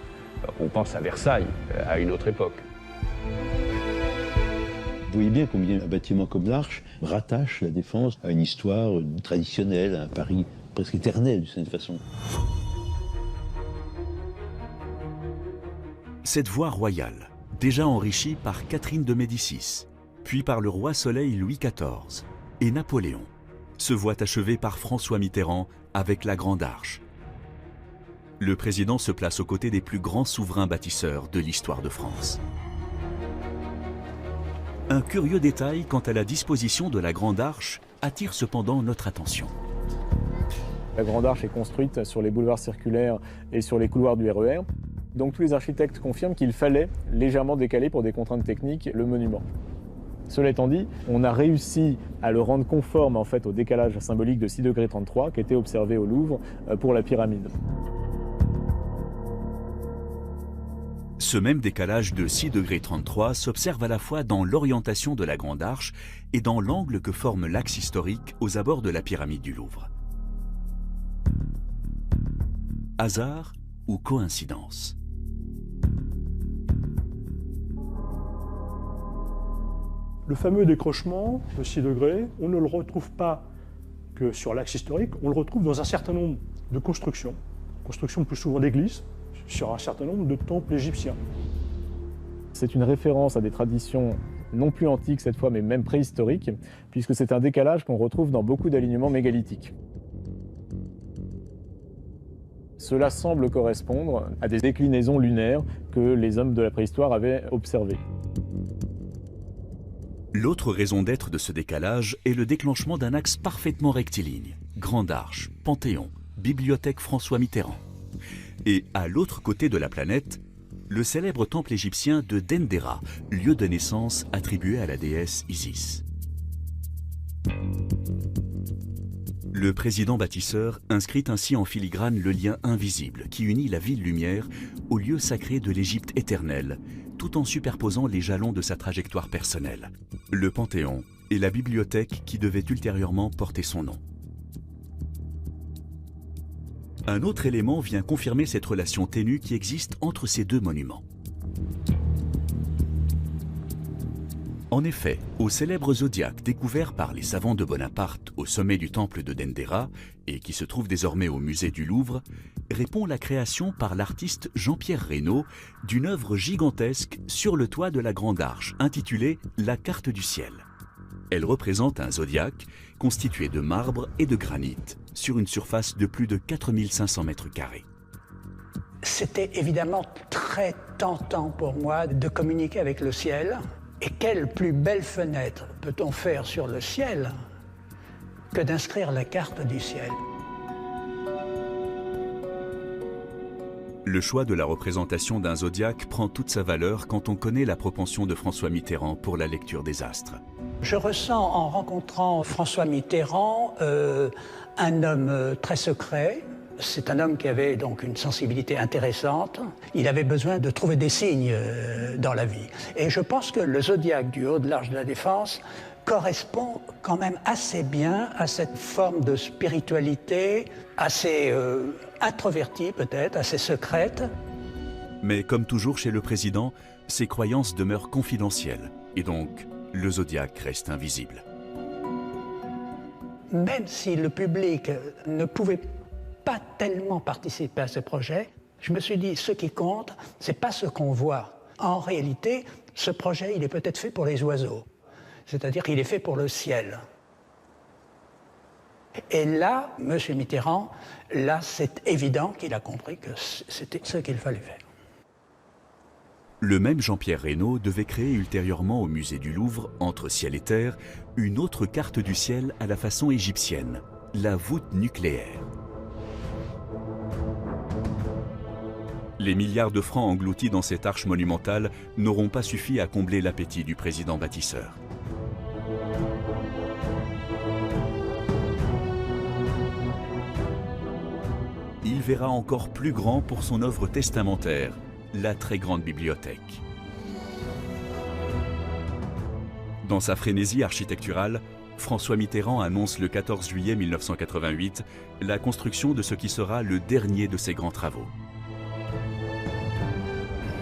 On pense à Versailles, à une autre époque. Vous voyez bien combien un bâtiment comme l'Arche rattache la Défense à une histoire traditionnelle, à un Paris presque éternel d'une certaine façon. Cette voie royale, déjà enrichie par Catherine de Médicis, puis par le roi Soleil Louis XIV et Napoléon, se voit achevée par François Mitterrand avec la Grande Arche. Le président se place aux côtés des plus grands souverains bâtisseurs de l'histoire de France. Un curieux détail quant à la disposition de la Grande Arche attire cependant notre attention. La Grande Arche est construite sur les boulevards circulaires et sur les couloirs du RER. Donc tous les architectes confirment qu'il fallait légèrement décaler pour des contraintes techniques le monument. Cela étant dit, on a réussi à le rendre conforme en fait, au décalage symbolique de 6 degrés 33 qui était observé au Louvre pour la pyramide. Ce même décalage de 6 degrés 33 s'observe à la fois dans l'orientation de la Grande Arche et dans l'angle que forme l'axe historique aux abords de la pyramide du Louvre. Hasard ou coïncidence? Le fameux décrochement de 6 degrés, on ne le retrouve pas que sur l'axe historique, on le retrouve dans un certain nombre de constructions plus souvent d'églises, sur un certain nombre de temples égyptiens. C'est une référence à des traditions non plus antiques cette fois, mais même préhistoriques, puisque c'est un décalage qu'on retrouve dans beaucoup d'alignements mégalithiques. Cela semble correspondre à des déclinaisons lunaires que les hommes de la préhistoire avaient observées. L'autre raison d'être de ce décalage est le déclenchement d'un axe parfaitement rectiligne. Grande Arche, Panthéon, Bibliothèque François Mitterrand. Et à l'autre côté de la planète, le célèbre temple égyptien de Dendera, lieu de naissance attribué à la déesse Isis. Le président bâtisseur inscrit ainsi en filigrane le lien invisible qui unit la ville-lumière au lieu sacré de l'Égypte éternelle, tout en superposant les jalons de sa trajectoire personnelle, le Panthéon et la bibliothèque qui devait ultérieurement porter son nom. Un autre élément vient confirmer cette relation ténue qui existe entre ces deux monuments. En effet, au célèbre zodiaque découvert par les savants de Bonaparte au sommet du temple de Dendera et qui se trouve désormais au musée du Louvre, répond la création par l'artiste Jean-Pierre Reynaud d'une œuvre gigantesque sur le toit de la Grande Arche intitulée « La carte du ciel ». Elle représente un zodiaque constitué de marbre et de granit sur une surface de plus de 4500 mètres carrés. C'était évidemment très tentant pour moi de communiquer avec le ciel. Et quelle plus belle fenêtre peut-on faire sur le ciel que d'inscrire la carte du ciel? Le choix de la représentation d'un zodiaque prend toute sa valeur quand on connaît la propension de François Mitterrand pour la lecture des astres. Je ressens en rencontrant François Mitterrand un homme très secret. C'est un homme qui avait donc une sensibilité intéressante. Il avait besoin de trouver des signes dans la vie. Et je pense que le zodiaque du haut de l'Arche de la Défense correspond quand même assez bien à cette forme de spiritualité assez introvertie peut-être, assez secrète. Mais comme toujours chez le président, ses croyances demeurent confidentielles et donc le zodiaque reste invisible. Même si le public ne pouvait pas tellement participer à ce projet, je me suis dit, ce qui compte, c'est pas ce qu'on voit. En réalité, ce projet, il est peut-être fait pour les oiseaux. C'est-à-dire qu'il est fait pour le ciel. Et là, M. Mitterrand, là, c'est évident qu'il a compris que c'était ce qu'il fallait faire. Le même Jean-Pierre Reynaud devait créer ultérieurement au musée du Louvre, entre ciel et terre, une autre carte du ciel à la façon égyptienne, la voûte nucléaire. Les milliards de francs engloutis dans cette arche monumentale n'auront pas suffi à combler l'appétit du président bâtisseur. Il verra encore plus grand pour son œuvre testamentaire, la très grande bibliothèque. Dans sa frénésie architecturale, François Mitterrand annonce le 14 juillet 1988 la construction de ce qui sera le dernier de ses grands travaux.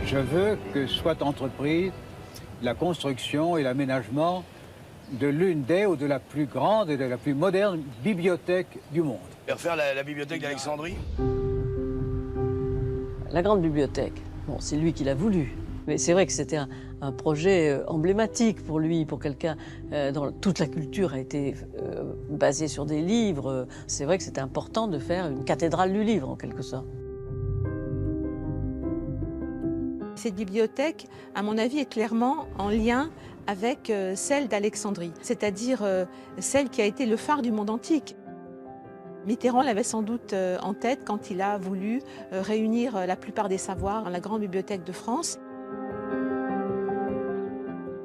Je veux que soit entreprise la construction et l'aménagement de l'une des ou de la plus grande et de la plus moderne bibliothèque du monde. Et refaire la bibliothèque d'Alexandrie? La grande bibliothèque, bon, c'est lui qui l'a voulu. Mais c'est vrai que c'était un projet emblématique pour lui, pour quelqu'un dont toute la culture a été basée sur des livres. C'est vrai que c'était important de faire une cathédrale du livre, en quelque sorte. Cette bibliothèque, à mon avis, est clairement en lien avec celle d'Alexandrie, c'est-à-dire celle qui a été le phare du monde antique. Mitterrand l'avait sans doute en tête quand il a voulu réunir la plupart des savoirs dans la grande bibliothèque de France.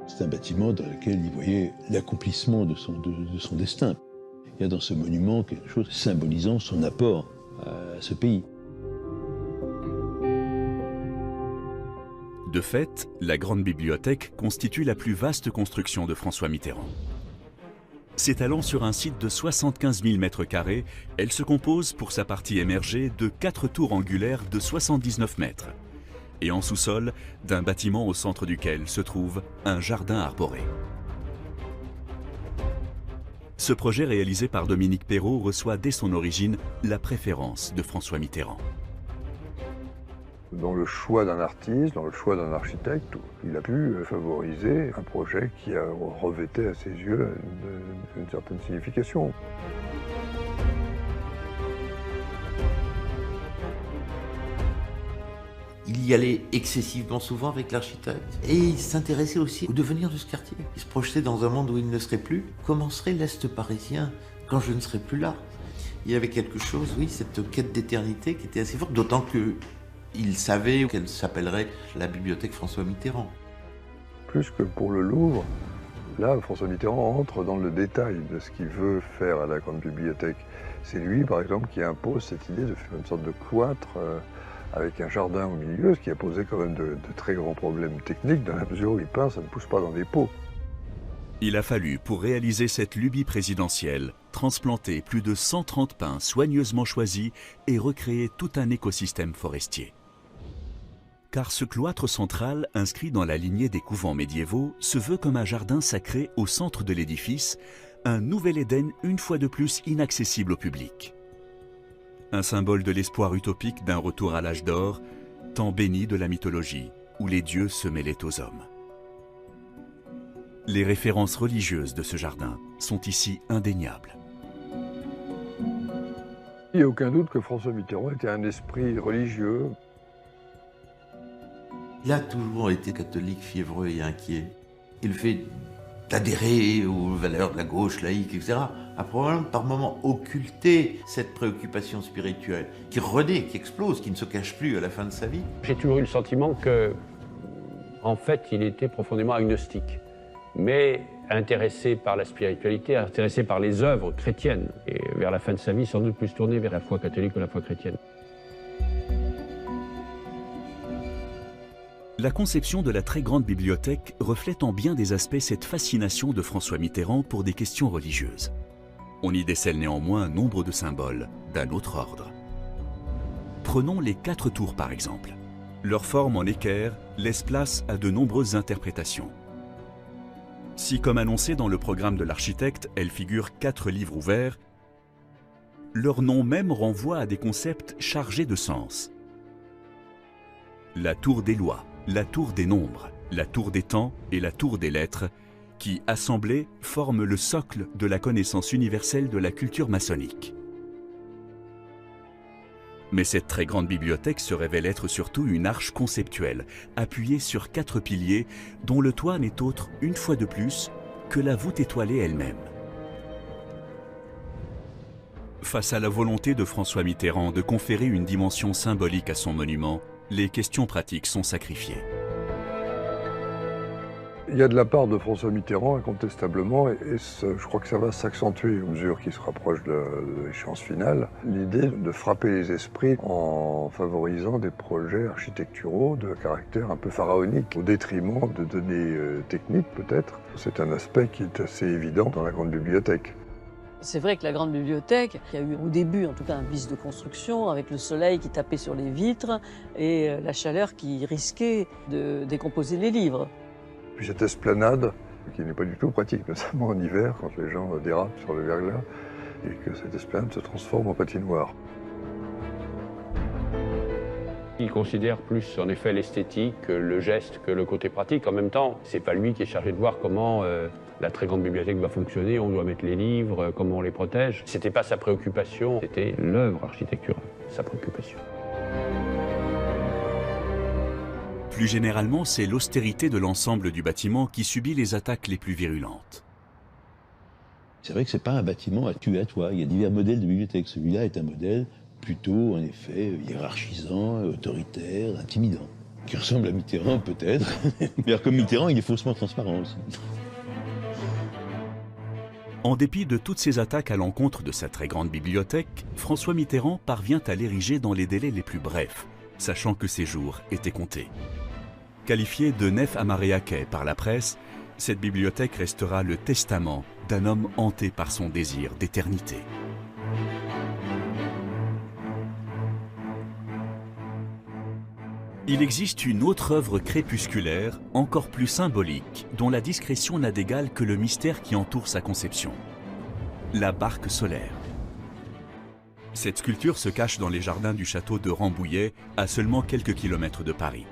C'est un bâtiment dans lequel il voyait l'accomplissement de son destin. Il y a dans ce monument quelque chose symbolisant son apport à ce pays. De fait, la grande bibliothèque constitue la plus vaste construction de François Mitterrand. S'étalant sur un site de 75 000 m², elle se compose pour sa partie émergée de 4 tours angulaires de 79 mètres et en sous-sol d'un bâtiment au centre duquel se trouve un jardin arboré. Ce projet réalisé par Dominique Perrault reçoit dès son origine la préférence de François Mitterrand. Dans le choix d'un artiste, dans le choix d'un architecte, il a pu favoriser un projet qui a revêté à ses yeux une certaine signification. Il y allait excessivement souvent avec l'architecte. Et il s'intéressait aussi au devenir de ce quartier. Il se projetait dans un monde où il ne serait plus. Comment serait l'Est parisien quand je ne serais plus là? Il y avait quelque chose, oui, cette quête d'éternité qui était assez forte, d'autant qu'il savait qu'elle s'appellerait la bibliothèque François Mitterrand. Plus que pour le Louvre, là, François Mitterrand entre dans le détail de ce qu'il veut faire à la grande bibliothèque. C'est lui, par exemple, qui impose cette idée de faire une sorte de cloître avec un jardin au milieu, ce qui a posé quand même de très grands problèmes techniques, dans la mesure où il peint, ça ne pousse pas dans des pots. Il a fallu, pour réaliser cette lubie présidentielle, transplanter plus de 130 pins soigneusement choisis et recréer tout un écosystème forestier. Car ce cloître central, inscrit dans la lignée des couvents médiévaux, se veut comme un jardin sacré au centre de l'édifice, un nouvel Éden une fois de plus inaccessible au public. Un symbole de l'espoir utopique d'un retour à l'âge d'or, temps béni de la mythologie, où les dieux se mêlaient aux hommes. Les références religieuses de ce jardin sont ici indéniables. Il n'y a aucun doute que François Mitterrand était un esprit religieux. Il a toujours été catholique, fiévreux et inquiet. Il fait d'adhérer aux valeurs de la gauche laïque, etc., a probablement par moments occulté cette préoccupation spirituelle qui renaît, qui explose, qui ne se cache plus à la fin de sa vie. J'ai toujours eu le sentiment que, en fait, il était profondément agnostique, mais intéressé par la spiritualité, intéressé par les œuvres chrétiennes, et vers la fin de sa vie, sans doute plus tourné vers la foi catholique que la foi chrétienne. La conception de la très grande bibliothèque reflète en bien des aspects cette fascination de François Mitterrand pour des questions religieuses. On y décèle néanmoins nombre de symboles d'un autre ordre. Prenons les 4 tours par exemple. Leur forme en équerre laisse place à de nombreuses interprétations. Si, comme annoncé dans le programme de l'architecte, elles figurent 4 livres ouverts, leur nom même renvoie à des concepts chargés de sens. La tour des lois, la tour des nombres, la tour des temps et la tour des lettres, qui, assemblées, forment le socle de la connaissance universelle de la culture maçonnique. Mais cette très grande bibliothèque se révèle être surtout une arche conceptuelle, appuyée sur 4 piliers, dont le toit n'est autre, une fois de plus, que la voûte étoilée elle-même. Face à la volonté de François Mitterrand de conférer une dimension symbolique à son monument, les questions pratiques sont sacrifiées. Il y a de la part de François Mitterrand, incontestablement, et je crois que ça va s'accentuer à mesure qu'il se rapproche de l'échéance finale, l'idée de frapper les esprits en favorisant des projets architecturaux de caractère un peu pharaonique, au détriment de données techniques peut-être. C'est un aspect qui est assez évident dans la grande bibliothèque. C'est vrai que la grande bibliothèque, qui a eu au début en tout cas un vice de construction, avec le soleil qui tapait sur les vitres et la chaleur qui risquait de décomposer les livres. Puis cette esplanade, qui n'est pas du tout pratique, notamment en hiver, quand les gens dérapent sur le verglas, et que cette esplanade se transforme en patinoire. Il considère plus en effet l'esthétique, le geste que le côté pratique. En même temps, c'est pas lui qui est chargé de voir comment la très grande bibliothèque va fonctionner, on doit mettre les livres, comment on les protège. C'était pas sa préoccupation, c'était l'œuvre architecturale, sa préoccupation. Plus généralement, c'est l'austérité de l'ensemble du bâtiment qui subit les attaques les plus virulentes. C'est vrai que ce n'est pas un bâtiment à tuer à toi. Il y a divers modèles de bibliothèque. Celui-là est un modèle plutôt, en effet, hiérarchisant, autoritaire, intimidant. Qui ressemble à Mitterrand, peut-être. Mais comme Mitterrand, il est faussement transparent aussi. En dépit de toutes ces attaques à l'encontre de sa très grande bibliothèque, François Mitterrand parvient à l'ériger dans les délais les plus brefs, sachant que ses jours étaient comptés. Qualifiée de nef amarré par la presse, cette bibliothèque restera le testament d'un homme hanté par son désir d'éternité. Il existe une autre œuvre crépusculaire, encore plus symbolique, dont la discrétion n'a d'égal que le mystère qui entoure sa conception. La barque solaire. Cette sculpture se cache dans les jardins du château de Rambouillet, à seulement quelques kilomètres de Paris.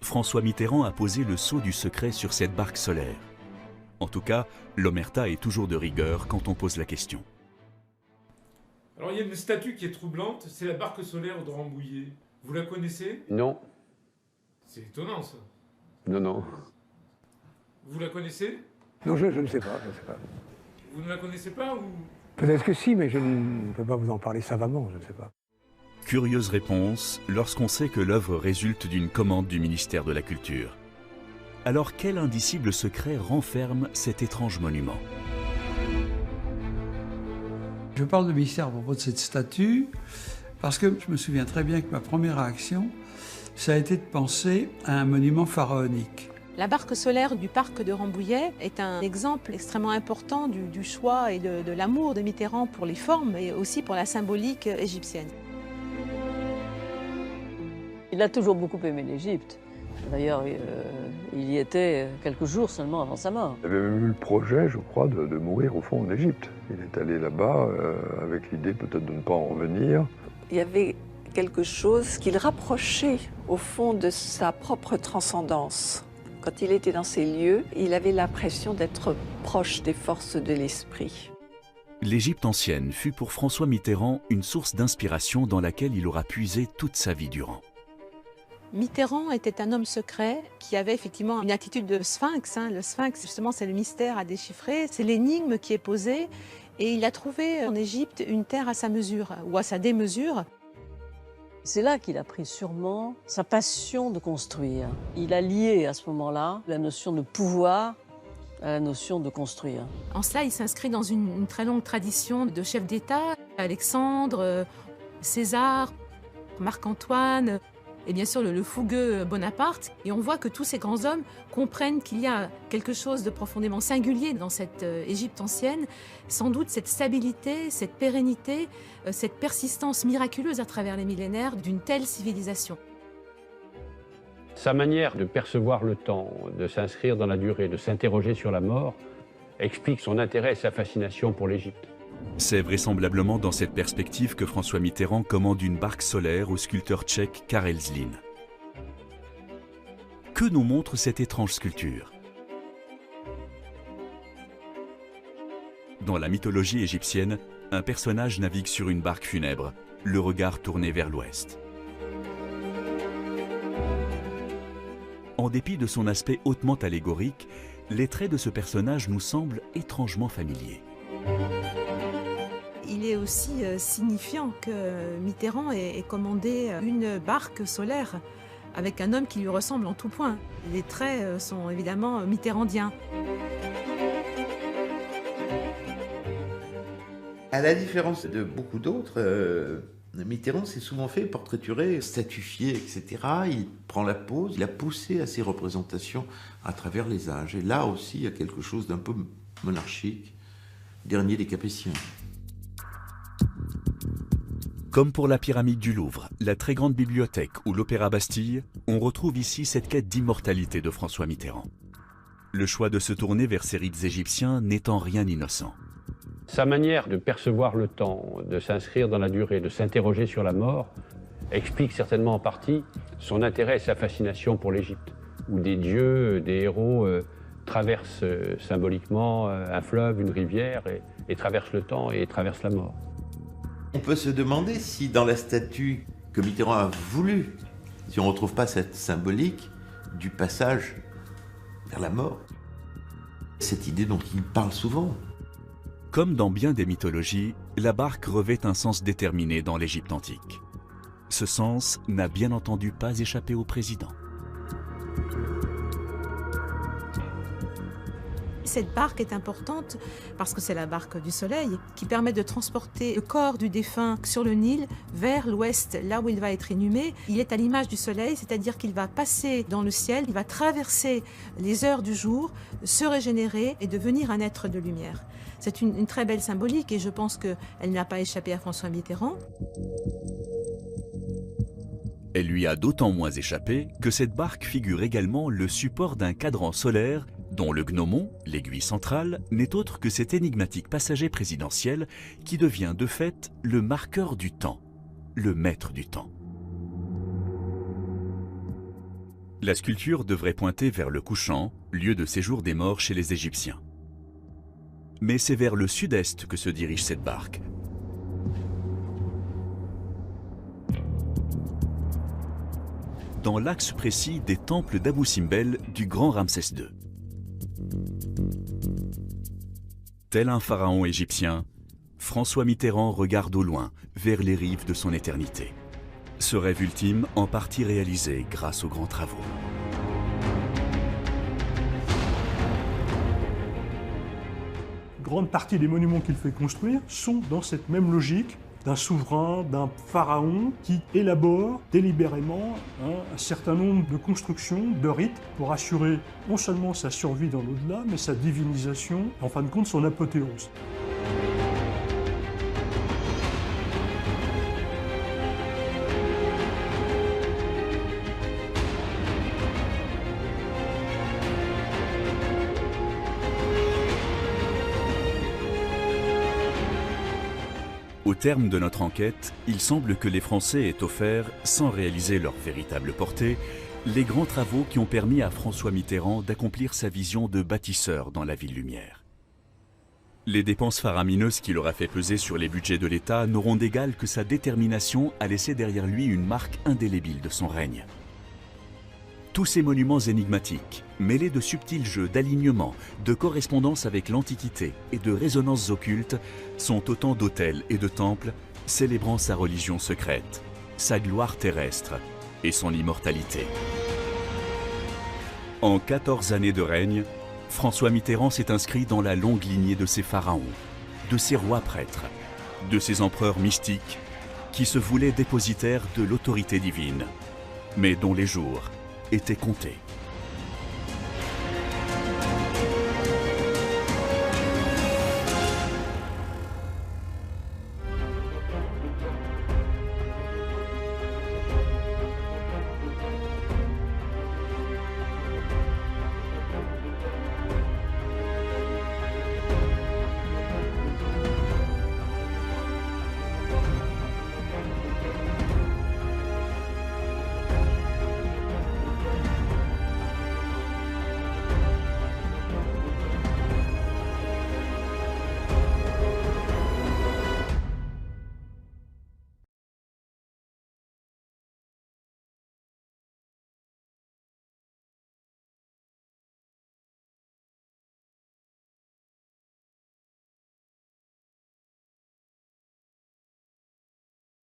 François Mitterrand a posé le sceau du secret sur cette barque solaire. En tout cas, l'omerta est toujours de rigueur quand on pose la question. Alors il y a une statue qui est troublante, c'est la barque solaire de Rambouillet. Vous la connaissez? Non. C'est étonnant ça. Non, non. Vous la connaissez? Non, je ne sais pas, je ne sais pas. Vous ne la connaissez pas ou... Peut-être que si, mais je ne peux pas vous en parler savamment, je ne sais pas. Curieuse réponse lorsqu'on sait que l'œuvre résulte d'une commande du ministère de la Culture. Alors quel indicible secret renferme cet étrange monument? Je parle du ministère à propos de cette statue parce que je me souviens très bien que ma première réaction, ça a été de penser à un monument pharaonique. La barque solaire du parc de Rambouillet est un exemple extrêmement important du choix et de l'amour de Mitterrand pour les formes et aussi pour la symbolique égyptienne. Il a toujours beaucoup aimé l'Égypte. D'ailleurs, il y était quelques jours seulement avant sa mort. Il avait même eu le projet, je crois, de mourir au fond en Égypte. Il est allé là-bas avec l'idée peut-être de ne pas en revenir. Il y avait quelque chose qui le rapprochait au fond de sa propre transcendance. Quand il était dans ces lieux, il avait l'impression d'être proche des forces de l'esprit. L'Égypte ancienne fut pour François Mitterrand une source d'inspiration dans laquelle il aura puisé toute sa vie durant. Mitterrand était un homme secret qui avait effectivement une attitude de sphinx. Le sphinx, justement, c'est le mystère à déchiffrer, c'est l'énigme qui est posée. Et il a trouvé en Égypte une terre à sa mesure, ou à sa démesure. C'est là qu'il a pris sûrement sa passion de construire. Il a lié à ce moment-là la notion de pouvoir à la notion de construire. En cela, il s'inscrit dans une très longue tradition de chefs d'État. Alexandre, César, Marc-Antoine, et bien sûr le fougueux Bonaparte. Et on voit que tous ces grands hommes comprennent qu'il y a quelque chose de profondément singulier dans cette Égypte ancienne. Sans doute cette stabilité, cette pérennité, cette persistance miraculeuse à travers les millénaires d'une telle civilisation. Sa manière de percevoir le temps, de s'inscrire dans la durée, de s'interroger sur la mort, explique son intérêt et sa fascination pour l'Égypte. C'est vraisemblablement dans cette perspective que François Mitterrand commande une barque solaire au sculpteur tchèque Karel Zlín. Que nous montre cette étrange sculpture? Dans la mythologie égyptienne, un personnage navigue sur une barque funèbre, le regard tourné vers l'ouest. En dépit de son aspect hautement allégorique, les traits de ce personnage nous semblent étrangement familiers. Il est aussi signifiant que Mitterrand ait commandé une barque solaire avec un homme qui lui ressemble en tout point. Les traits sont évidemment mitterrandiens. À la différence de beaucoup d'autres, Mitterrand s'est souvent fait portraiturer, statufier, etc. Il prend la pose, il a poussé à ses représentations à travers les âges. Et là aussi, il y a quelque chose d'un peu monarchique, dernier des Capétiens. Comme pour la pyramide du Louvre, la très grande bibliothèque ou l'Opéra Bastille, on retrouve ici cette quête d'immortalité de François Mitterrand. Le choix de se tourner vers ces rites égyptiens n'est en rien innocent. Sa manière de percevoir le temps, de s'inscrire dans la durée, de s'interroger sur la mort, explique certainement en partie son intérêt et sa fascination pour l'Égypte, où des dieux, des héros traversent symboliquement un fleuve, une rivière, et traversent le temps et traversent la mort. On peut se demander si dans la statue que Mitterrand a voulu, si on ne retrouve pas cette symbolique du passage vers la mort. Cette idée dont il parle souvent. Comme dans bien des mythologies, la barque revêt un sens déterminé dans l'Égypte antique. Ce sens n'a bien entendu pas échappé au président. Cette barque est importante parce que c'est la barque du soleil qui permet de transporter le corps du défunt sur le Nil vers l'ouest, là où il va être inhumé. Il est à l'image du soleil, c'est-à-dire qu'il va passer dans le ciel, il va traverser les heures du jour, se régénérer et devenir un être de lumière. C'est une très belle symbolique et je pense qu'elle n'a pas échappé à François Mitterrand. Elle lui a d'autant moins échappé que cette barque figure également le support d'un cadran solaire dont le gnomon, l'aiguille centrale, n'est autre que cet énigmatique passager présidentiel qui devient de fait le marqueur du temps, le maître du temps. La sculpture devrait pointer vers le couchant, lieu de séjour des morts chez les Égyptiens. Mais c'est vers le sud-est que se dirige cette barque. Dans l'axe précis des temples d'Abou Simbel du grand Ramsès II. Tel un pharaon égyptien, François Mitterrand regarde au loin, vers les rives de son éternité. Ce rêve ultime en partie réalisé grâce aux grands travaux. Grande partie des monuments qu'il fait construire sont dans cette même logique d'un souverain, d'un pharaon qui élabore délibérément un certain nombre de constructions, de rites, pour assurer non seulement sa survie dans l'au-delà, mais sa divinisation, en fin de compte son apothéose. Au terme de notre enquête, il semble que les Français aient offert, sans réaliser leur véritable portée, les grands travaux qui ont permis à François Mitterrand d'accomplir sa vision de bâtisseur dans la ville lumière. Les dépenses faramineuses qu'il aura fait peser sur les budgets de l'État n'auront d'égal que sa détermination à laisser derrière lui une marque indélébile de son règne. Tous ces monuments énigmatiques, mêlés de subtils jeux d'alignement, de correspondance avec l'Antiquité et de résonances occultes, sont autant d'autels et de temples célébrant sa religion secrète, sa gloire terrestre et son immortalité. En 14 années de règne, François Mitterrand s'est inscrit dans la longue lignée de ses pharaons, de ses rois prêtres, de ses empereurs mystiques qui se voulaient dépositaires de l'autorité divine, mais dont les jours étaient comptés.